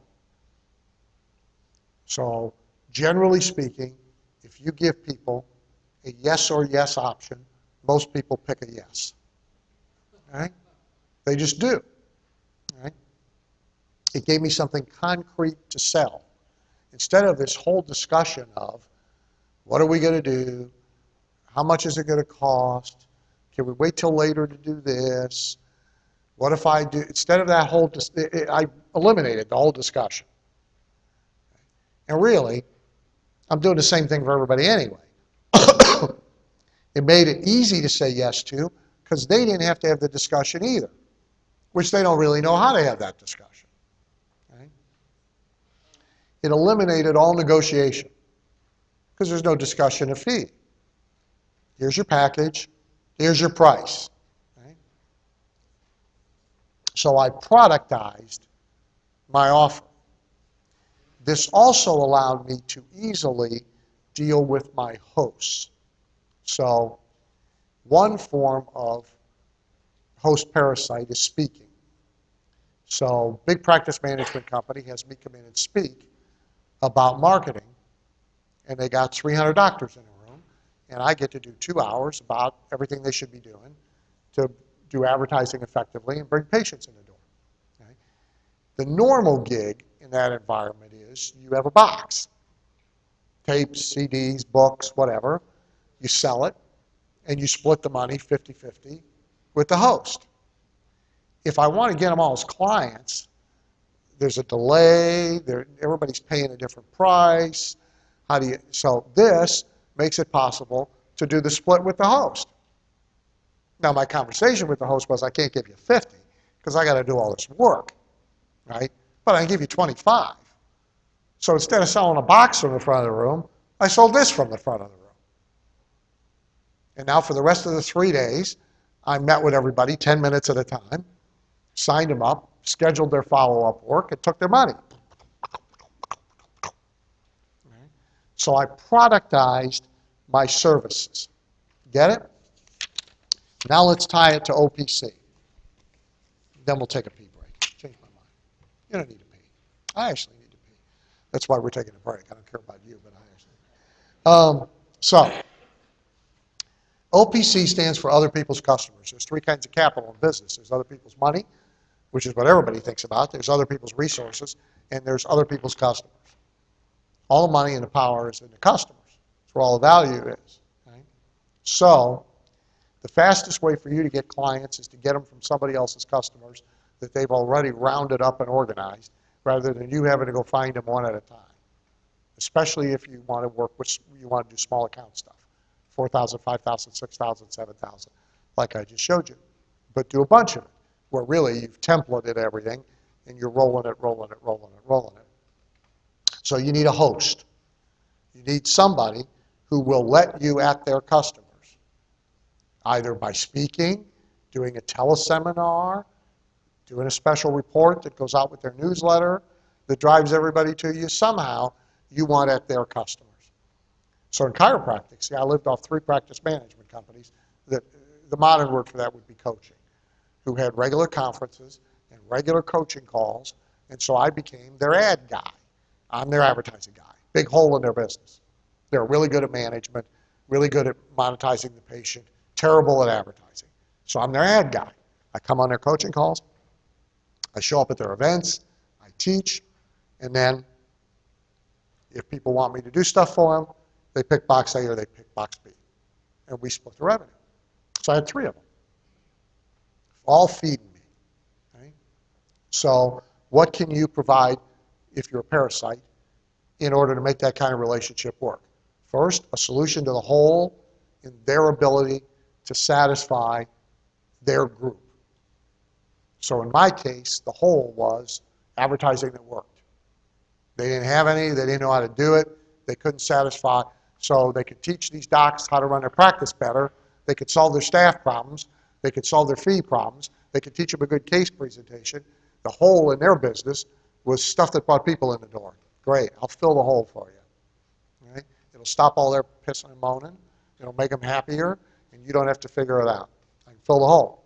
So generally speaking, if you give people a yes or yes option, most people pick a yes. Okay? They just do. Okay? It gave me something concrete to sell. Instead of this whole discussion of, what are we going to do? How much is it going to cost? Can we wait till later to do this? What if I do? Instead of that whole, I eliminated the whole discussion. And really, I'm doing the same thing for everybody anyway. It made it easy to say yes to, because they didn't have to have the discussion either, which they don't really know how to have that discussion. Okay? It eliminated all negotiation. because there's no discussion of fee. Here's your package, here's your price. Right? So I productized my offer. This also allowed me to easily deal with my hosts. So one form of host parasite is speaking. So big practice management company has me come in and speak about marketing, and they got 300 doctors in a room, and I get to do 2 hours about everything they should be doing to do advertising effectively and bring patients in the door. Okay? The normal gig in that environment is you have a box, tapes, CDs, books, whatever. You sell it, and you split the money 50-50 with the host. If I want to get them all as clients, there's a delay, everybody's paying a different price. So this makes it possible to do the split with the host. Now my conversation with the host was, I can't give you 50 because I got to do all this work, right? But I can give you 25. So instead of selling a box from the front of the room, I sold this from the front of the room. And now for the rest of the 3 days, I met with everybody 10 minutes at a time, signed them up, scheduled their follow-up work, and took their money. So I productized my services. Get it? Now let's tie it to OPC. Then we'll take a pee break. Change my mind. You don't need to pee. I actually need to pee. That's why we're taking a break. I don't care about you, but I actually. So OPC stands for other people's customers. There's 3 kinds of capital in business. There's other people's money, which is what everybody thinks about. There's other people's resources, and there's other people's customers. All the money and the power is in the customers. That's where all the value is. Right? So the fastest way for you to get clients is to get them from somebody else's customers that they've already rounded up and organized, rather than you having to go find them one at a time. Especially if you want to work with, you want to do small account stuff. 4,000, 5,000, 6,000, 7,000, like I just showed you. But do a bunch of it, where really you've templated everything and you're rolling it. So you need a host. You need somebody who will let you at their customers, either by speaking, doing a teleseminar, doing a special report that goes out with their newsletter that drives everybody to you. Somehow you want at their customers. So in chiropractic, see, I lived off 3 practice management companies. That the modern word for that would be coaching, who had regular conferences and regular coaching calls, and so I became their ad guy. I'm their advertising guy. Big hole in their business. They're really good at management, really good at monetizing the patient, terrible at advertising. So I'm their ad guy. I come on their coaching calls, I show up at their events, I teach, and then if people want me to do stuff for them, they pick box A or they pick box B. And we split the revenue. So I had 3 of them, all feeding me. Right? So what can you provide if you're a parasite in order to make that kind of relationship work? First, a solution to the hole in their ability to satisfy their group. So in my case, the hole was advertising that worked. They didn't have any, they didn't know how to do it, they couldn't satisfy. So they could teach these docs how to run their practice better, they could solve their staff problems, they could solve their fee problems, they could teach them a good case presentation. The hole in their business was stuff that brought people in the door. Great, I'll fill the hole for you. Right? It'll stop all their pissing and moaning, it'll make them happier, and you don't have to figure it out. I can fill the hole.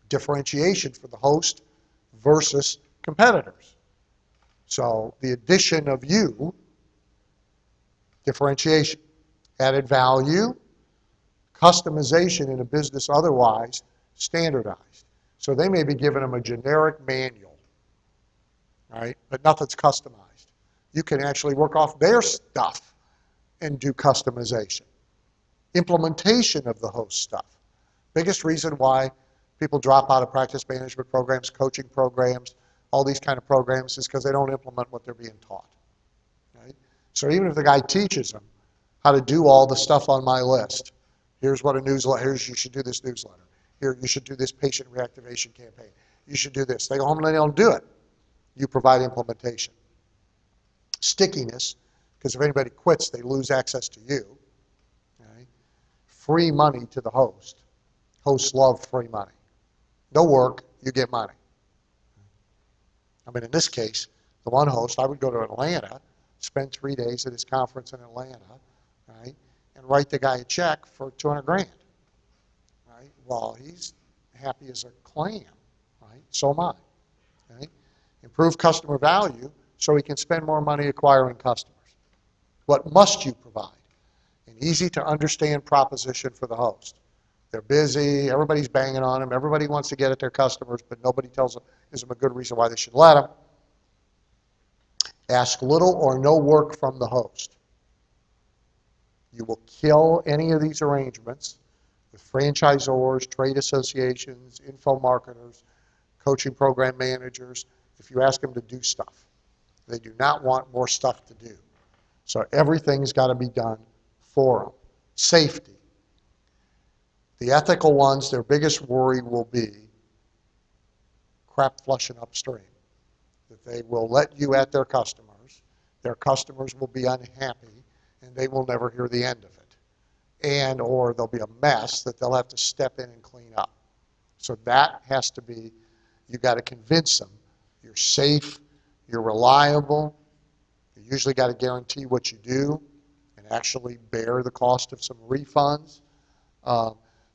Differentiation for the host versus competitors. So the addition of you, differentiation, added value, customization in a business otherwise standardized. So they may be giving them a generic manual, right? But nothing's customized. You can actually work off their stuff and do customization. Implementation of the host stuff. Biggest reason why people drop out of practice management programs, coaching programs, all these kind of programs is because they don't implement what they're being taught. Right? So even if the guy teaches them how to do all the stuff on my list, here's what a newsletter, here's you should do this newsletter, here you should do this patient reactivation campaign, you should do this. They go home and they don't do it. You provide implementation. Stickiness, because if anybody quits, they lose access to you. Okay? Free money to the host. Hosts love free money. No work, you get money. I mean, in this case, the one host, I would go to Atlanta, spend 3 days at his conference in Atlanta, right, and write the guy a check for 200 grand, right? Well, he's happy as a clam, right? So am I, right? Improve customer value so he can spend more money acquiring customers. What must you provide? An easy to understand proposition for the host. They're busy, everybody's banging on them, everybody wants to get at their customers, but nobody gives them a good reason why they should let them. Ask little or no work from the host. You will kill any of these arrangements with franchisors, trade associations, info marketers, coaching program managers, if you ask them to do stuff. They do not want more stuff to do. So everything's got to be done for them. Safety. The ethical ones, their biggest worry will be crap flushing upstream. That they will let you at their customers will be unhappy, and they will never hear the end of it. And or there'll be a mess that they'll have to step in and clean up. So that has to be, you got to convince them you're safe, you're reliable, you usually got to guarantee what you do and actually bear the cost of some refunds.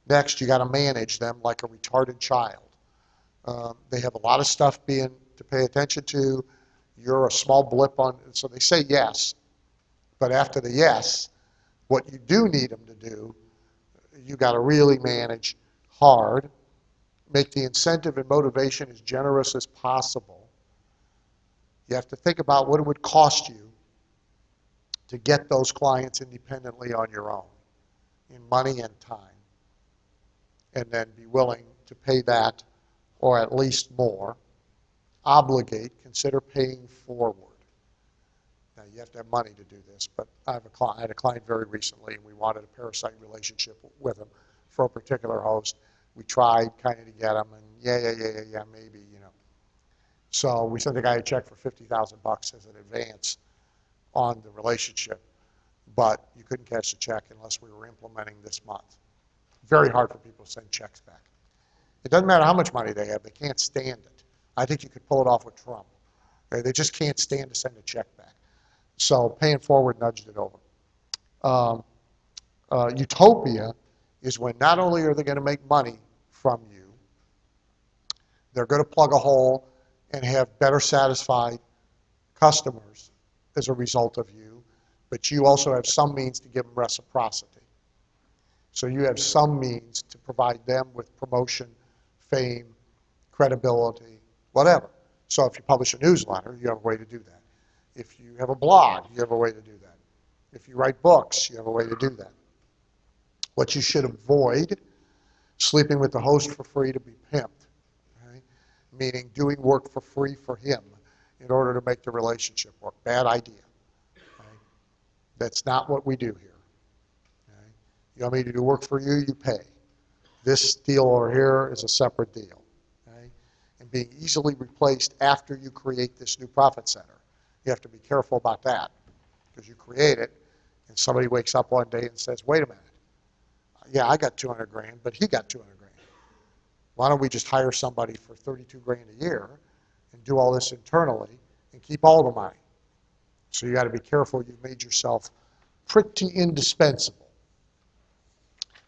Next, you got to manage them like a retarded child. They have a lot of stuff to pay attention to. You're a small blip on, so they say yes, but after the yes, what you do need them to do, you got to really manage hard. Make the incentive and motivation as generous as possible. You have to think about what it would cost you to get those clients independently on your own in money and time, and then be willing to pay that or at least more. Obligate, consider paying forward. Now, you have to have money to do this, but I had a client very recently, and we wanted a parasite relationship with him for a particular host. We tried kind of to get him, and yeah, maybe, you know. So we sent the guy a check for $50,000 as an advance on the relationship, but you couldn't cash the check unless we were implementing this month. Very hard for people to send checks back. It doesn't matter how much money they have, they can't stand it. I think you could pull it off with Trump. Okay? They just can't stand to send a check back. So paying forward nudged it over. Utopia is when not only are they going to make money from you, they're going to plug a hole and have better satisfied customers as a result of you, but you also have some means to give them reciprocity. So you have some means to provide them with promotion, fame, credibility, whatever. So if you publish a newsletter, you have a way to do that. If you have a blog, you have a way to do that. If you write books, you have a way to do that. What you should avoid, sleeping with the host for free to be pimped, right? Meaning doing work for free for him in order to make the relationship work. Bad idea. Right? That's not what we do here. Right? You want me to do work for you, you pay. This deal over here is a separate deal. Right? And being easily replaced after you create this new profit center. You have to be careful about that because you create it and somebody wakes up one day and says, wait a minute, yeah, I got 200 grand, but he got 200 grand. Why don't we just hire somebody for 32 grand a year and do all this internally and keep all the money? So you got to be careful. You've made yourself pretty indispensable.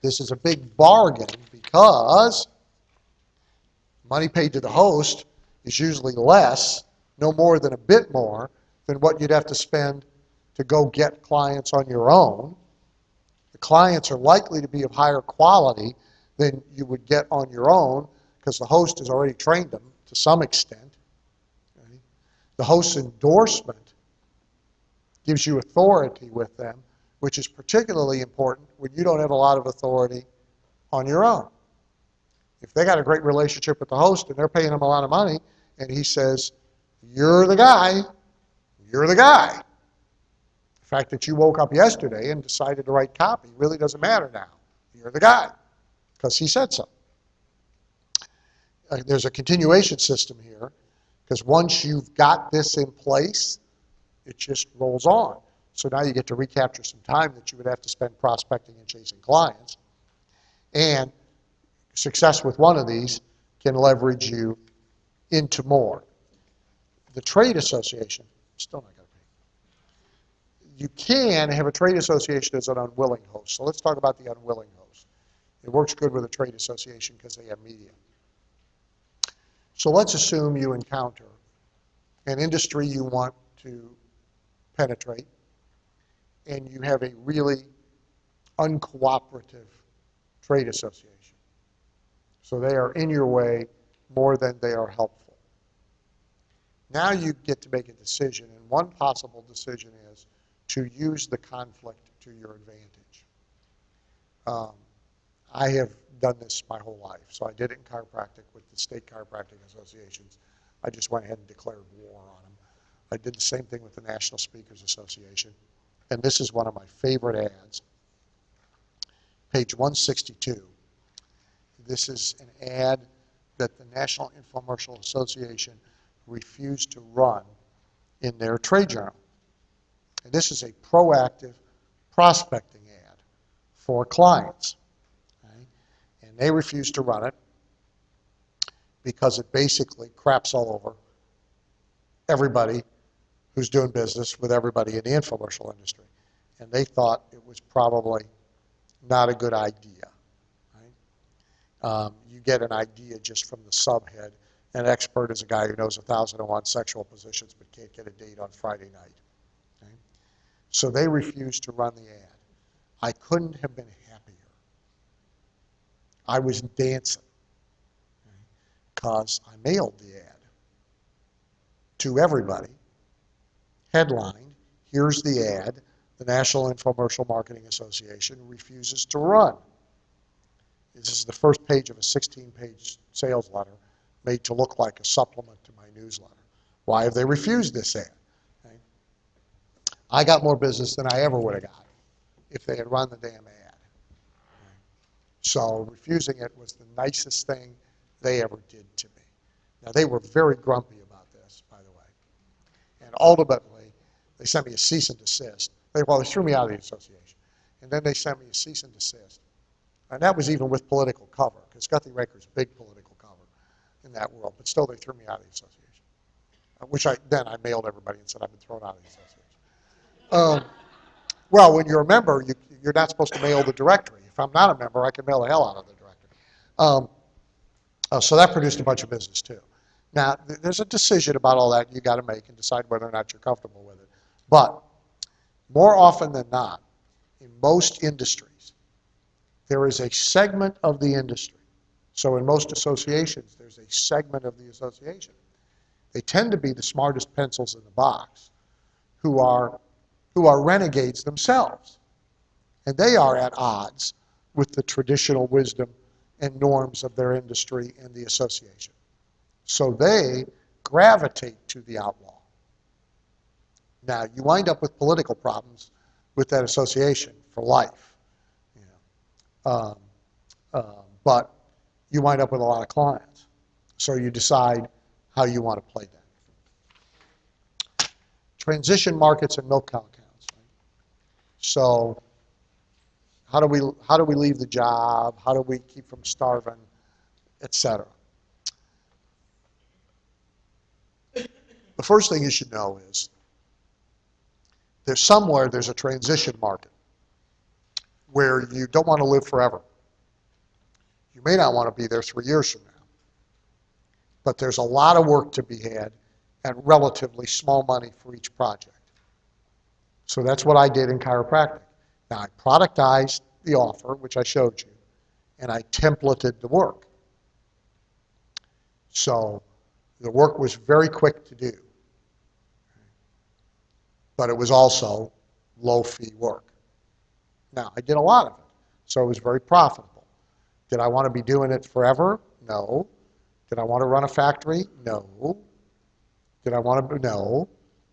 This is a big bargain because money paid to the host is usually less, no more than a bit more, than what you'd have to spend to go get clients on your own. The clients are likely to be of higher quality than you would get on your own because the host has already trained them to some extent. Okay? The host's endorsement gives you authority with them, which is particularly important when you don't have a lot of authority on your own. If they got a great relationship with the host and they're paying them a lot of money, and he says, you're the guy, you're the guy. The fact that you woke up yesterday and decided to write copy really doesn't matter now. You're the guy, because he said so. There's a continuation system here, because once you've got this in place, it just rolls on. So now you get to recapture some time that you would have to spend prospecting and chasing clients. And success with one of these can leverage you into more. The trade association, still not going to pay. You can have a trade association as an unwilling host. So let's talk about the unwilling host. It works good with a trade association because they have media. So let's assume you encounter an industry you want to penetrate, and you have a really uncooperative trade association. So they are in your way more than they are helpful. Now you get to make a decision, and one possible decision is to use the conflict to your advantage. I have done this my whole life. So I did it in chiropractic with the state chiropractic associations. I just went ahead and declared war on them. I did the same thing with the National Speakers Association. And this is one of my favorite ads. Page 162. This is an ad that the National Infomercial Association refused to run in their trade journal. And this is a proactive prospecting ad for clients. Okay? And they refused to run it because it basically craps all over everybody who's doing business with everybody in the infomercial industry. And they thought it was probably not a good idea. Right? You get an idea just from the subhead. An expert is a guy who knows 1,001 sexual positions but can't get a date on Friday night. Okay? So they refused to run the ad. I couldn't have been happier. I was dancing because I mailed the ad to everybody. Headline, here's the ad. The National Infomercial Marketing Association refuses to run. This is the first page of a 16-page sales letter made to look like a supplement to my newsletter. Why have they refused this ad? Okay. I got more business than I ever would have got if they had run the damn ad. Okay. So refusing it was the nicest thing they ever did to me. Now, they were very grumpy about this, by the way. And ultimately, they sent me a cease and desist. They threw me out of the association. And then they sent me a cease and desist. And that was even with political cover, because Guthrie Raker's big political cover in that world. But still, they threw me out of the association, which I mailed everybody and said, I've been thrown out of the association. Well, when you're a member, you're not supposed to mail the directory. If I'm not a member, I can mail the hell out of the directory. So that produced a bunch of business, too. Now, there's a decision about all that you got to make and decide whether or not you're comfortable with it. But more often than not, in most industries, there is a segment of the industry. So in most associations, there's a segment of the association. They tend to be the smartest pencils in the box who are renegades themselves. And they are at odds with the traditional wisdom and norms of their industry and the association. So they gravitate to the outlaw. Now, you wind up with political problems with that association for life. You know. But you wind up with a lot of clients. So you decide how you want to play that. Transition markets and milk cow accounts. Right? So how do we leave the job? How do we keep from starving, et cetera? The first thing you should know is there's a transition market where you don't want to live forever. You may not want to be there 3 years from now. But there's a lot of work to be had at relatively small money for each project. So that's what I did in chiropractic. Now, I productized the offer, which I showed you, and I templated the work. So the work was very quick to do. But it was also low-fee work. Now, I did a lot of it, so it was very profitable. Did I want to be doing it forever? No. Did I want to run a factory? No. Did I want to? No.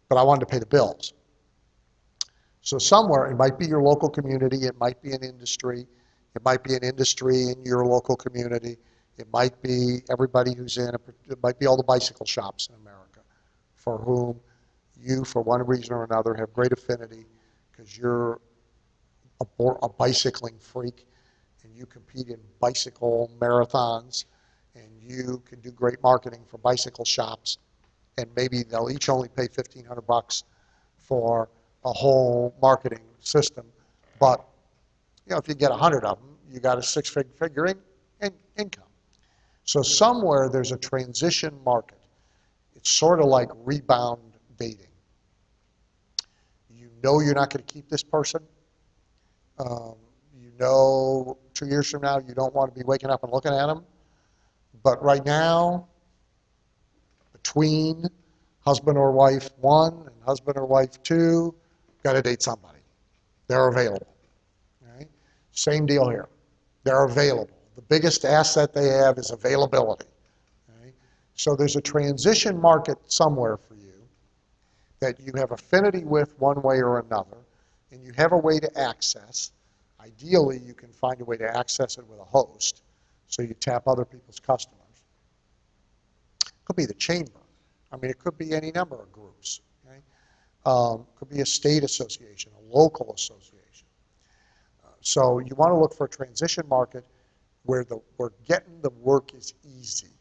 But I wanted to pay the bills. So somewhere, it might be your local community, it might be an industry, it might be an industry in your local community, it might be everybody who's in, it might be all the bicycle shops in America for whom you, for one reason or another, have great affinity because you're a bicycling freak and you compete in bicycle marathons and you can do great marketing for bicycle shops, and maybe they'll each only pay $1,500 for a whole marketing system. But if you get 100 of them, you got a six-figure income. So somewhere there's a transition market. It's sort of like rebound dating. You know you're not going to keep this person. You know 2 years from now you don't want to be waking up and looking at them. But right now, between husband or wife 1 and husband or wife 2, got to date somebody. They're available. Right? Same deal here. They're available. The biggest asset they have is availability. Right? So there's a transition market somewhere for you that you have affinity with one way or another, and you have a way to access. Ideally, you can find a way to access it with a host, so you tap other people's customers. It could be the chamber. I mean, it could be any number of groups. Okay? Could be a state association, a local association. So you want to look for a transition market where getting the work is easy,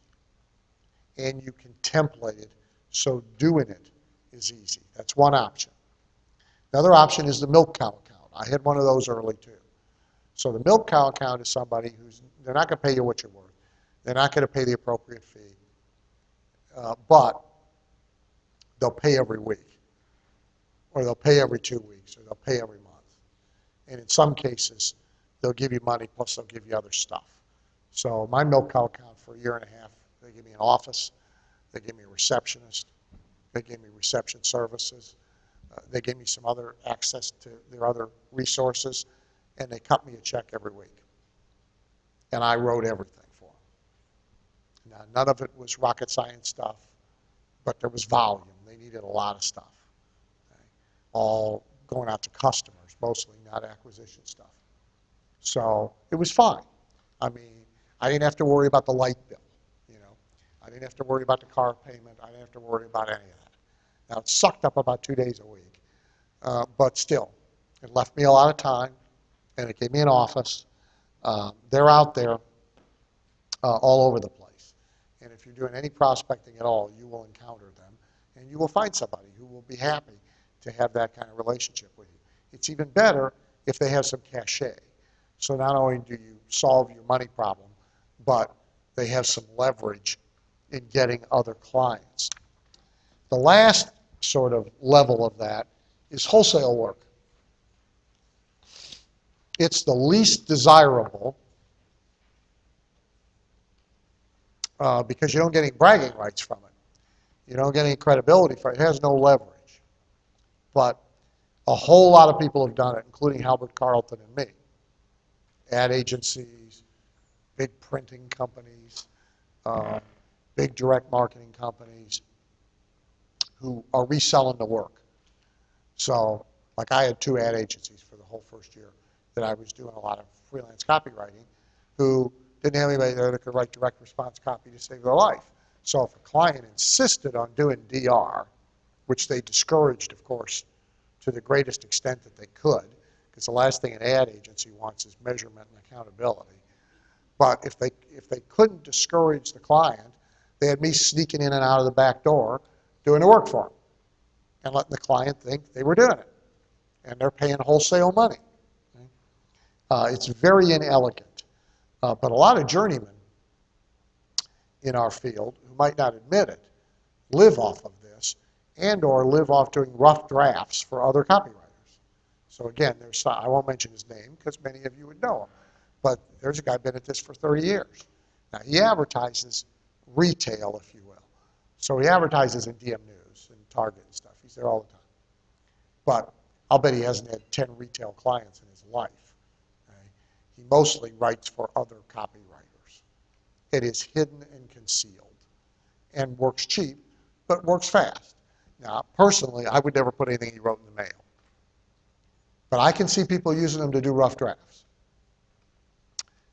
and you can template it, so doing it is easy. That's one option. Another option is the milk cow account. I had one of those early too. So the milk cow account is somebody they're not going to pay you what you're worth. They're not going to pay the appropriate fee, but they'll pay every week, or they'll pay every 2 weeks, or they'll pay every month. And in some cases, they'll give you money, plus they'll give you other stuff. So my milk cow account for a year and a half, they gave me an office, they gave me a receptionist, they gave me reception services, they gave me some other access to their other resources, and they cut me a check every week. And I wrote everything for them. Now, none of it was rocket science stuff, but there was volume. They needed a lot of stuff. Okay? All going out to customers, mostly, not acquisition stuff. So it was fine. I mean, I didn't have to worry about the light bill, I didn't have to worry about the car payment. I didn't have to worry about any of that. Now, it sucked up about 2 days a week, but still, it left me a lot of time, and it gave me an office. They're out there all over the place. And if you're doing any prospecting at all, you will encounter them, and you will find somebody who will be happy to have that kind of relationship with you. It's even better if they have some cachet. So not only do you solve your money problem, but they have some leverage in getting other clients. The last sort of level of that is wholesale work. It's the least desirable because you don't get any bragging rights from it. You don't get any credibility for it. It has no leverage. But a whole lot of people have done it, including Halbert Carlton and me. Ad agencies, big printing companies, big direct marketing companies who are reselling the work. So, like I had 2 ad agencies for the whole first year that I was doing a lot of freelance copywriting who didn't have anybody there that could write direct response copy to save their life. So if a client insisted on doing DR, which they discouraged, of course, to the greatest extent that they could, because the last thing an ad agency wants is measurement and accountability. But if they couldn't discourage the client, they had me sneaking in and out of the back door doing the work for them and letting the client think they were doing it. And they're paying wholesale money. It's very inelegant. But a lot of journeymen in our field, who might not admit it, live off of this and or live off doing rough drafts for other copywriters. So again, I won't mention his name because many of you would know him. But there's a guy been at this for 30 years. Now, he advertises retail, if you will. So he advertises in DM News and Target and stuff. He's there all the time. But I'll bet he hasn't had 10 retail clients in his life. Okay? He mostly writes for other copywriters. It is hidden and concealed and works cheap, but works fast. Now, personally, I would never put anything he wrote in the mail. But I can see people using them to do rough drafts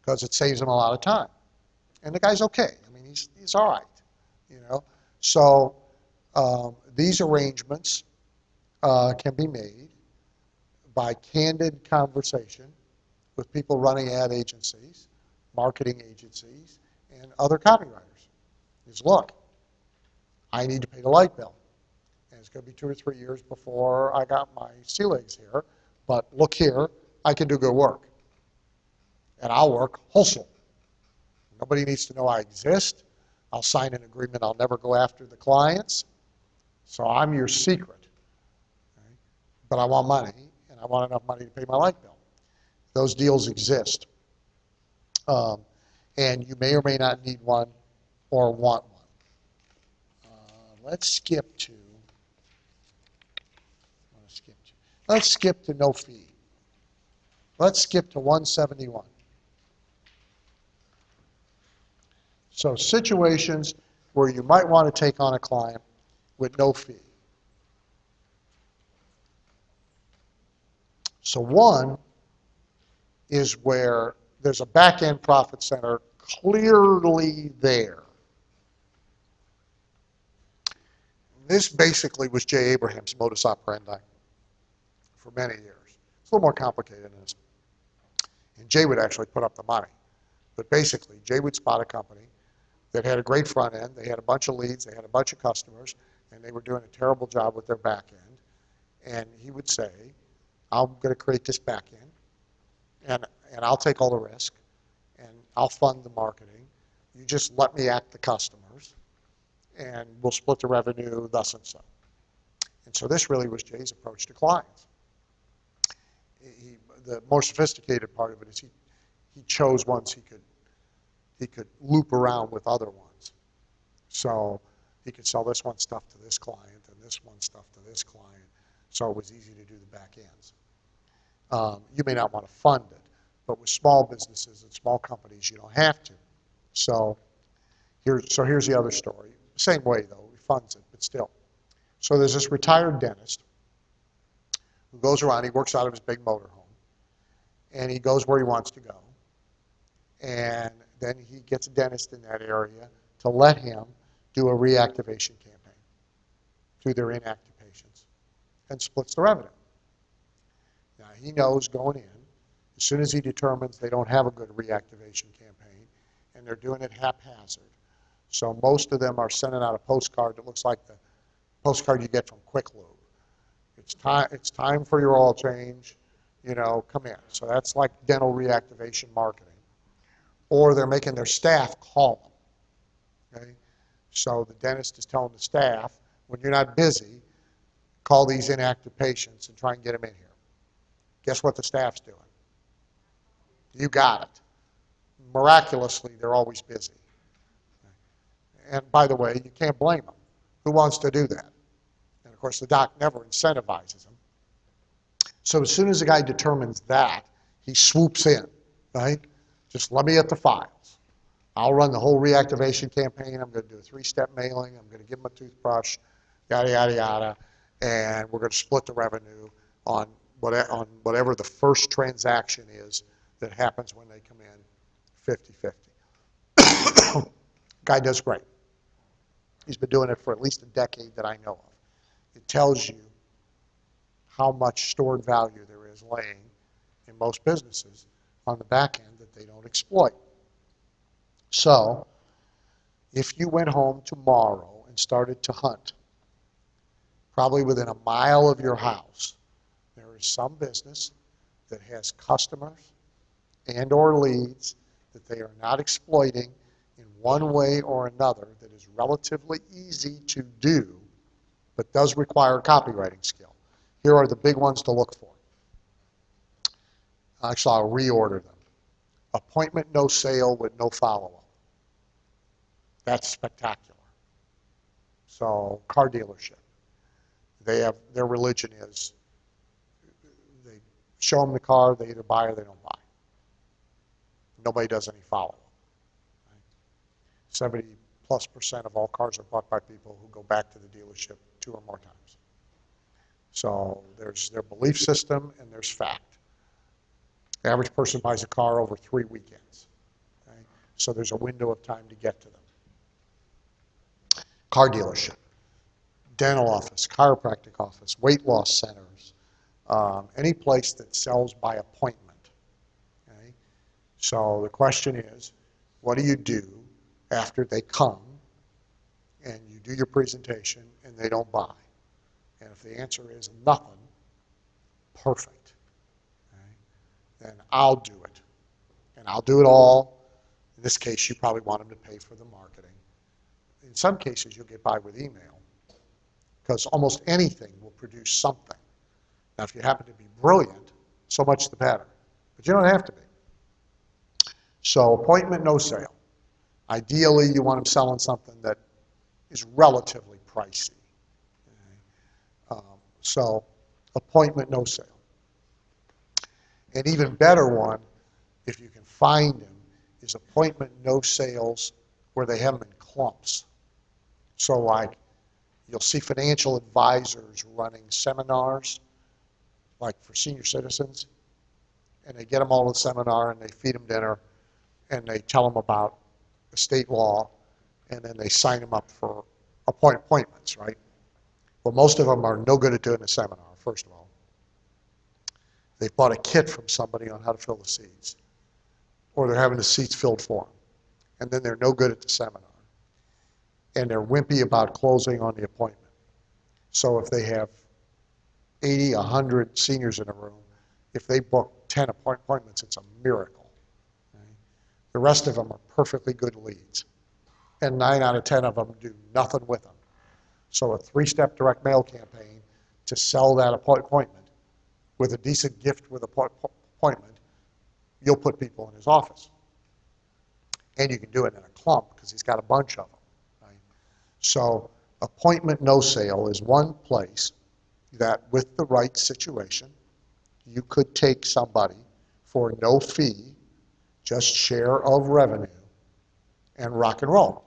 because it saves them a lot of time. And the guy's okay. I mean, he's all right, So these arrangements can be made, by candid conversation with people running ad agencies, marketing agencies, and other copywriters. Is, look, I need to pay the light bill. And it's going to be 2 or 3 years before I got my sea legs here. But look here, I can do good work. And I'll work wholesale. Nobody needs to know I exist. I'll sign an agreement. I'll never go after the clients. So I'm your secret. Okay? But I want money, and I want enough money to pay my light bill. Those deals exist. And you may or may not need one or want one. Let's skip to no fee. Let's skip to 171. So situations where you might want to take on a client with no fee. So one is where there's a back-end profit center clearly there. This basically was Jay Abraham's modus operandi for many years. It's a little more complicated than this. And Jay would actually put up the money. But basically, Jay would spot a company that had a great front end, they had a bunch of leads, they had a bunch of customers, and they were doing a terrible job with their back end. And he would say, I'm going to create this back end, and I'll take all the risk, and I'll fund the marketing. You just let me at the customers, and we'll split the revenue thus and so. And so this really was Jay's approach to clients. The more sophisticated part of it is he chose ones he could loop around with other ones. So he could sell this one stuff to this client and this one stuff to this client. So it was easy to do the back ends. You may not want to fund it, but with small businesses and small companies, you don't have to. So here's the other story. Same way though, he funds it, but still. So there's this retired dentist who goes around, he works out of his big motorhome, and he goes where he wants to go. And then he gets a dentist in that area to let him do a reactivation campaign to their inactive patients and splits the revenue. Now he knows going in, as soon as he determines they don't have a good reactivation campaign and they're doing it haphazard. So most of them are sending out a postcard that looks like the postcard you get from Quick Lube. It's time for your oil change, come in. So that's like dental reactivation marketing. Or they're making their staff call them. Okay? So the dentist is telling the staff, when you're not busy, call these inactive patients and try and get them in here. Guess what the staff's doing? You got it. Miraculously, they're always busy. And by the way, you can't blame them. Who wants to do that? And of course, the doc never incentivizes them. So as soon as the guy determines that, he swoops in, right? Just let me at the files. I'll run the whole reactivation campaign. I'm going to do a 3-step mailing. I'm going to give them a toothbrush, yada, yada, yada. And we're going to split the revenue on whatever the first transaction is that happens when they come in 50-50. Guy does great. He's been doing it for at least a decade that I know of. It tells you how much stored value there is laying in most businesses on the back end that they don't exploit. So, if you went home tomorrow and started to hunt, probably within a mile of your house, there is some business that has customers and or leads that they are not exploiting in one way or another that is relatively easy to do, but does require copywriting skill. Here are the big ones to look for. Actually, I'll reorder them. Appointment, no sale with no follow-up. That's spectacular. So, car dealership. Their religion is they show them the car, they either buy or they don't buy. Nobody does any follow-up. 70+% of all cars are bought by people who go back to the dealership 2 or more times. So there's their belief system and there's fact. The average person buys a car over 3 weekends. Okay? So there's a window of time to get to them. Car dealership, dental office, chiropractic office, weight loss centers, any place that sells by appointment. Okay? So the question is, what do you do after they come and you do your presentation and they don't buy? And if the answer is nothing, perfect. Okay? Then I'll do it. And I'll do it all. In this case, you probably want them to pay for the marketing. In some cases, you'll get by with email because almost anything will produce something. Now, if you happen to be brilliant, so much the better. But you don't have to be. So appointment, no sale. Ideally, you want them selling something that is relatively pricey. Okay? So appointment, no sale. An even better one, if you can find them, is appointment, no sales, where they have them in clumps. So like, you'll see financial advisors running seminars, like for senior citizens, and they get them all to the seminar and they feed them dinner and they tell them about estate law and then they sign them up for appointments, right? Well, most of them are no good at doing a seminar, first of all. They've bought a kit from somebody on how to fill the seats, or they're having the seats filled for them, and then they're no good at the seminar, and they're wimpy about closing on the appointment. So if they have 80, 100 seniors in a room, if they book 10 appointments, it's a miracle. Okay? The rest of them are perfectly good leads, and 9 out of 10 of them do nothing with them. So a 3-step direct mail campaign to sell that appointment with a decent gift with appointment, you'll put people in his office. And you can do it in a clump because he's got a bunch of them. Right? So appointment no sale is one place that with the right situation, you could take somebody for no fee, just share of revenue, and rock and roll.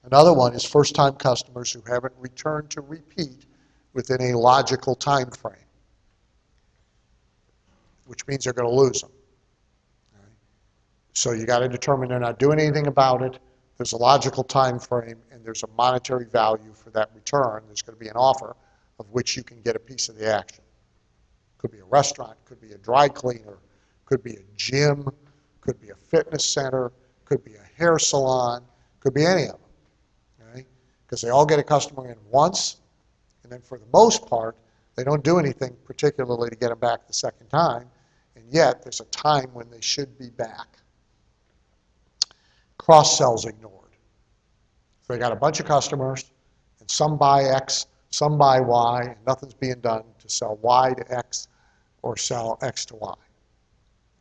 Another one is first-time customers who haven't returned to repeat within a logical time frame, which means they're going to lose them. Okay? So you got to determine they're not doing anything about it, there's a logical time frame, and there's a monetary value for that return. There's going to be an offer of which you can get a piece of the action. Could be a restaurant, could be a dry cleaner, could be a gym, could be a fitness center, could be a hair salon, could be any of them. Okay? Because they all get a customer in once, and then for the most part, they don't do anything particularly to get them back the second time, and yet there's a time when they should be back. Cross-sells ignored. So they got a bunch of customers, and some buy X, some buy Y, and nothing's being done to sell Y to X or sell X to Y.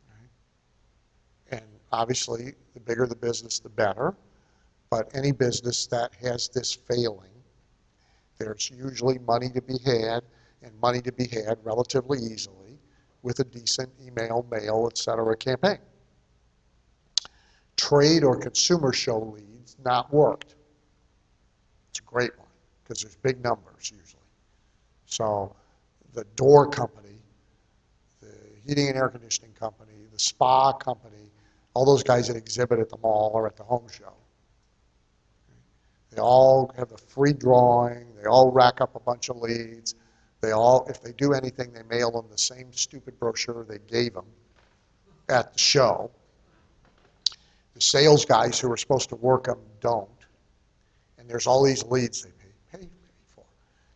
Okay? And obviously, the bigger the business, the better, but any business that has this failing, there's usually money to be had, and money to be had relatively easily with a decent email, mail, etc. campaign. Trade or consumer show leads, not worked. It's a great one because there's big numbers usually. So the door company, the heating and air conditioning company, the spa company, all those guys that exhibit at the mall or at the home show. They all have a free drawing, they all rack up a bunch of leads, they all, if they do anything, they mail them the same stupid brochure they gave them at the show. The sales guys who are supposed to work them don't. And there's all these leads they pay for.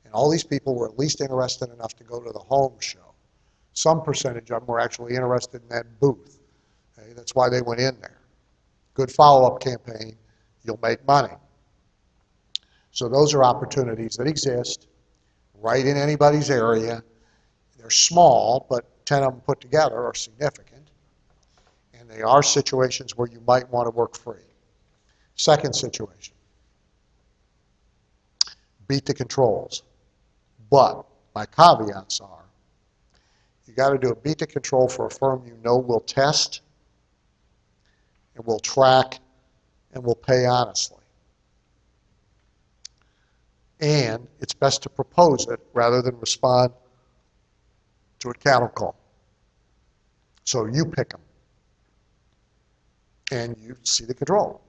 And all these people were at least interested enough to go to the home show. Some percentage of them were actually interested in that booth. Okay? That's why they went in there. Good follow-up campaign, you'll make money. So those are opportunities that exist right in anybody's area. They're small, but 10 of them put together are significant. And they are situations where you might want to work free. Second situation, beat the controls. But my caveats are, you got to do a beat the control for a firm you know will test and will track and will pay honestly. And it's best to propose it rather than respond to a cattle call. So you pick them. And you see the control.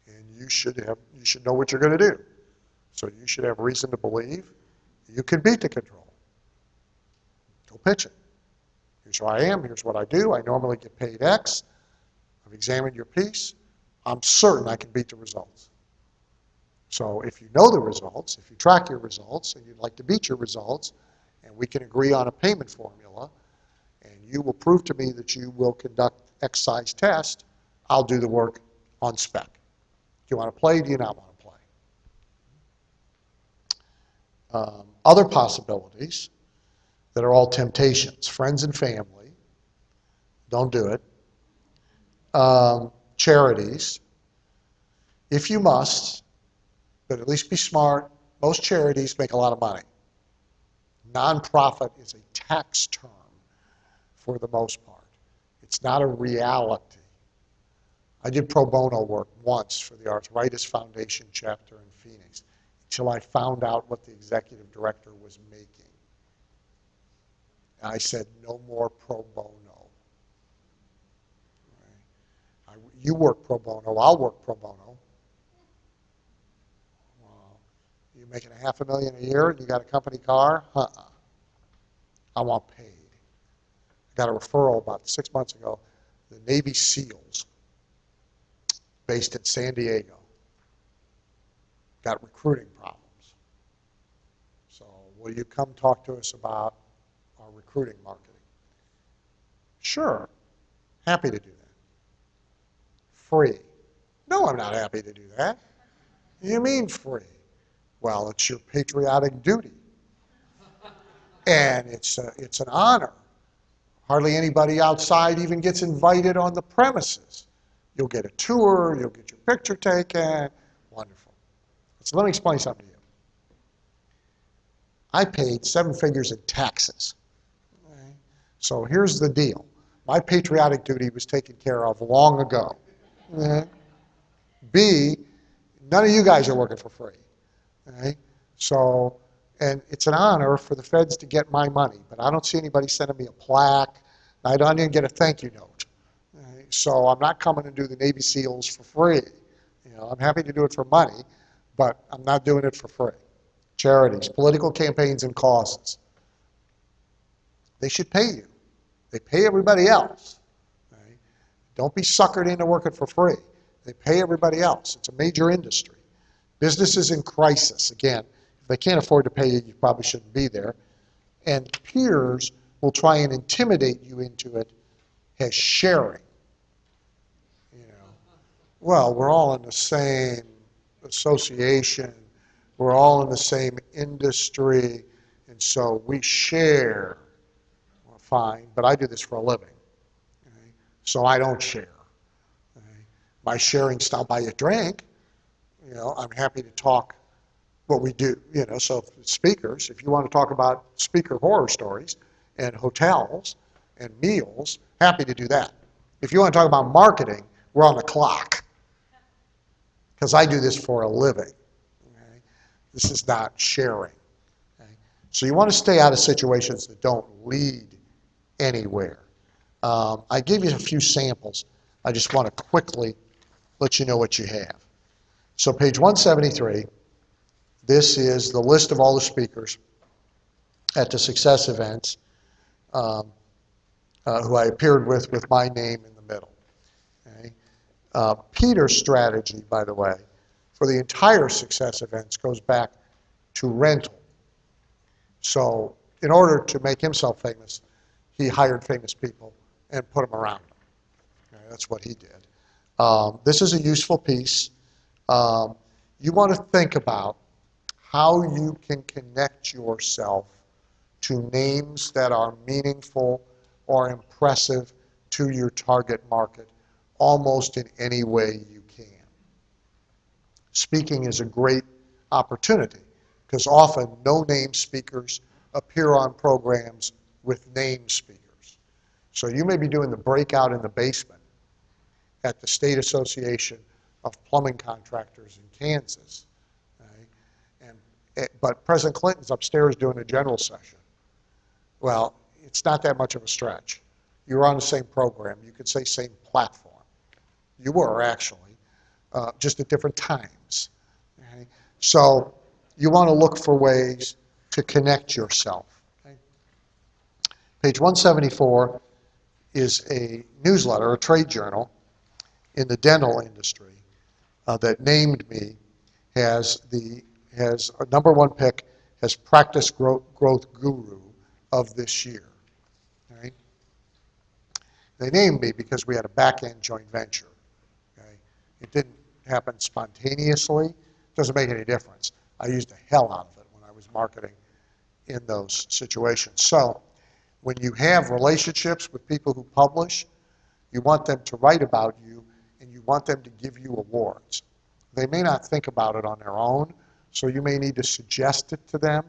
And you should know what you're going to do. So you should have reason to believe you can beat the control. go pitch it. Here's who I am, here's what I do, I normally get paid X, I've examined your piece, I'm certain I can beat the results. So if you know the results, if you track your results, and you'd like to beat your results, and we can agree on a payment formula, and you will prove to me that you will conduct X size test, I'll do the work on spec. Do you want to play? Do you not want to play? Other possibilities that are all temptations, friends and family, don't do it. Charities, if you must, but at least be smart. Most charities make a lot of money. Nonprofit is a tax term for the most part. It's not a reality. I did pro bono work once for the Arthritis Foundation chapter in Phoenix until I found out what the executive director was making. And I said, no more pro bono. Right? You work pro bono, I'll work pro bono. Well, you're making $500,000 a year and you got a company car? I want paid. I got a referral about 6 months ago, the Navy SEALs, based in San Diego, got recruiting problems. So will you come talk to us about our recruiting marketing? Sure, happy to do that. Free. No, I'm not happy to do that. You mean free? Well, it's your patriotic duty. And it's an honor. Hardly anybody outside even gets invited on the premises. You'll get a tour, you'll get your picture taken. Wonderful. So let me explain something to you. I paid 7 figures in taxes. Okay? So here's the deal. My patriotic duty was taken care of long ago. Okay? B, none of you guys are working for free. Okay? So, and it's an honor for the feds to get my money, but I don't see anybody sending me a plaque. I don't even get a thank you note. Okay? So I'm not coming to do the Navy SEALs for free. You know, I'm happy to do it for money, but I'm not doing it for free. Charities, political campaigns and causes. They should pay you. They pay everybody else. Okay? Don't be suckered into working for free. They pay everybody else. It's a major industry. Businesses in crisis, again, if they can't afford to pay you, you probably shouldn't be there. And peers will try and intimidate you into it as sharing. You know, well, we're all in the same association. We're all in the same industry, and so we share. Well, fine, but I do this for a living, okay? So I don't share. Okay? My sharing style, buy a drink. You know, I'm happy to talk what we do. You know, so speakers, if you want to talk about speaker horror stories and hotels and meals, happy to do that. If you want to talk about marketing, we're on the clock because I do this for a living. This is not sharing. Okay? So you want to stay out of situations that don't lead anywhere. I gave you a few samples. I just want to quickly let you know what you have. So page 173, this is the list of all the speakers at the Success events who I appeared with my name in the middle. Okay? Peter's strategy, by the way, for the entire Success events goes back to rental. So in order to make himself famous, he hired famous people and put them around him. Okay, that's what he did. This is a useful piece. You want to think about how you can connect yourself to names that are meaningful or impressive to your target market almost in any way you can. Speaking is a great opportunity because often no-name speakers appear on programs with name speakers. So you may be doing the breakout in the basement at the State Association of Plumbing Contractors in Kansas. Okay? But President Clinton's upstairs doing a general session. Well, it's not that much of a stretch. You're on the same program. You could say same platform. You were, actually, just at different times. Okay? So you want to look for ways to connect yourself. Okay? Page 174 is a newsletter, a trade journal in the dental industry that named me has a number one pick as practice growth guru of this year. Right? They named me because we had a back-end joint venture. Okay? It didn't happen spontaneously. Doesn't make any difference. I used the hell out of it when I was marketing in those situations. So when you have relationships with people who publish, you want them to write about you and you want them to give you awards. They may not think about it on their own, so you may need to suggest it to them,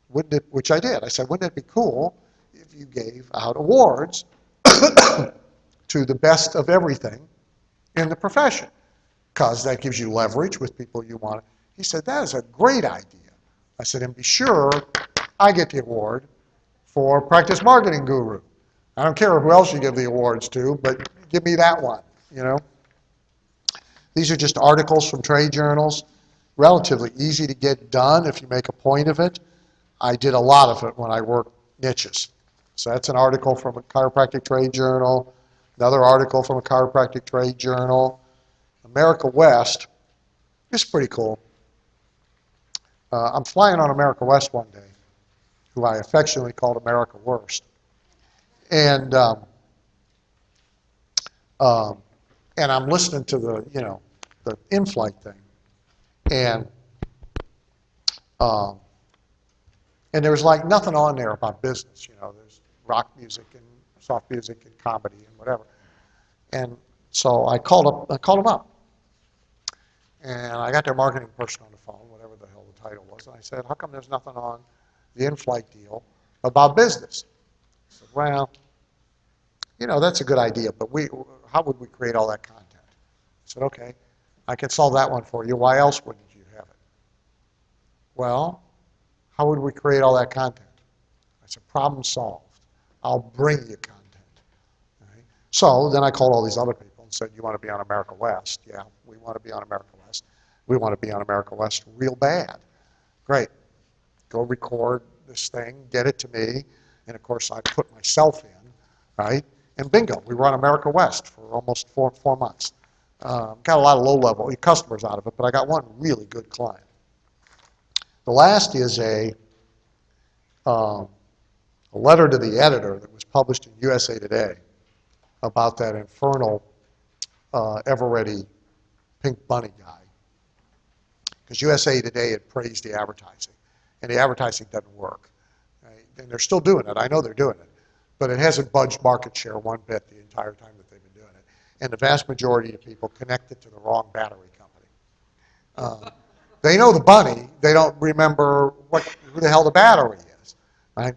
which I did. I said, wouldn't it be cool if you gave out awards to the best of everything in the profession? Because that gives you leverage with people you want. He said, that is a great idea. I said, and be sure I get the award for Practice Marketing Guru. I don't care who else you give the awards to, but give me that one, you know. These are just articles from trade journals, relatively easy to get done if you make a point of it. I did a lot of it when I worked niches. So that's an article from a chiropractic trade journal, another article from a chiropractic trade journal. America West is pretty cool. I'm flying on America West one day, who I affectionately called America Worst. And I'm listening to the in-flight thing. And there was like nothing on there about business. There's rock music and soft music and comedy and whatever. And so I called them up. And I got their marketing person on the phone, whatever the hell the title was. And I said, how come there's nothing on the in-flight deal about business? He said, well, that's a good idea, but how would we create all that content? I said, okay, I can solve that one for you. Why else wouldn't you have it? Well, how would we create all that content? I said, problem solved. I'll bring you content. Right? So then I called all these other people and said, you want to be on America West? Yeah, we want to be on America West. We want to be on America West real bad. Great. Go record this thing, get it to me, and of course I put myself in, right? And bingo, we were on America West for almost four months. Got a lot of low-level customers out of it, but I got one really good client. The last is a letter to the editor that was published in USA Today about that infernal Eveready Pink Bunny guy. Because USA Today had praised the advertising, and the advertising doesn't work. Right? And they're still doing it. I know they're doing it. But it hasn't budged market share one bit the entire time that they've been doing it. And the vast majority of people connect it to the wrong battery company. They know the bunny. They don't remember who the hell the battery is. Right?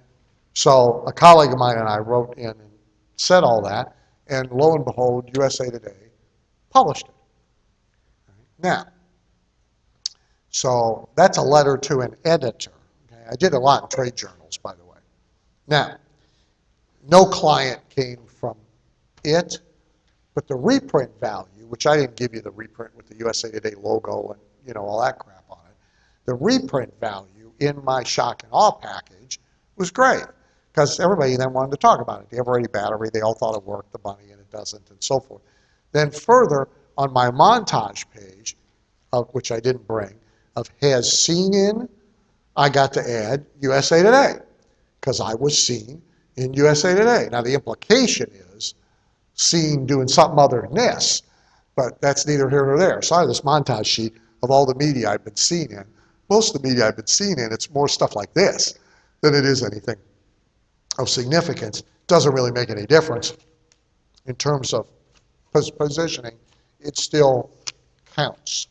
So a colleague of mine and I wrote in and said all that, and lo and behold, USA Today published it. Right? Now, so that's a letter to an editor. Okay? I did a lot in trade journals, by the way. Now, no client came from it, but the reprint value, which I didn't give you the reprint with the USA Today logo and all that crap on it, the reprint value in my shock and awe package was great because everybody then wanted to talk about it. The Eveready battery, they all thought it worked, the bunny, and it doesn't, and so forth. Then further, on my montage page, which I didn't bring, of has seen in, I got to add USA Today because I was seen in USA Today. Now the implication is seen doing something other than this, but that's neither here nor there. So I have this montage sheet of all the media I've been seen in. Most of the media I've been seen in, it's more stuff like this than it is anything of significance. Doesn't really make any difference in terms of positioning. It still counts.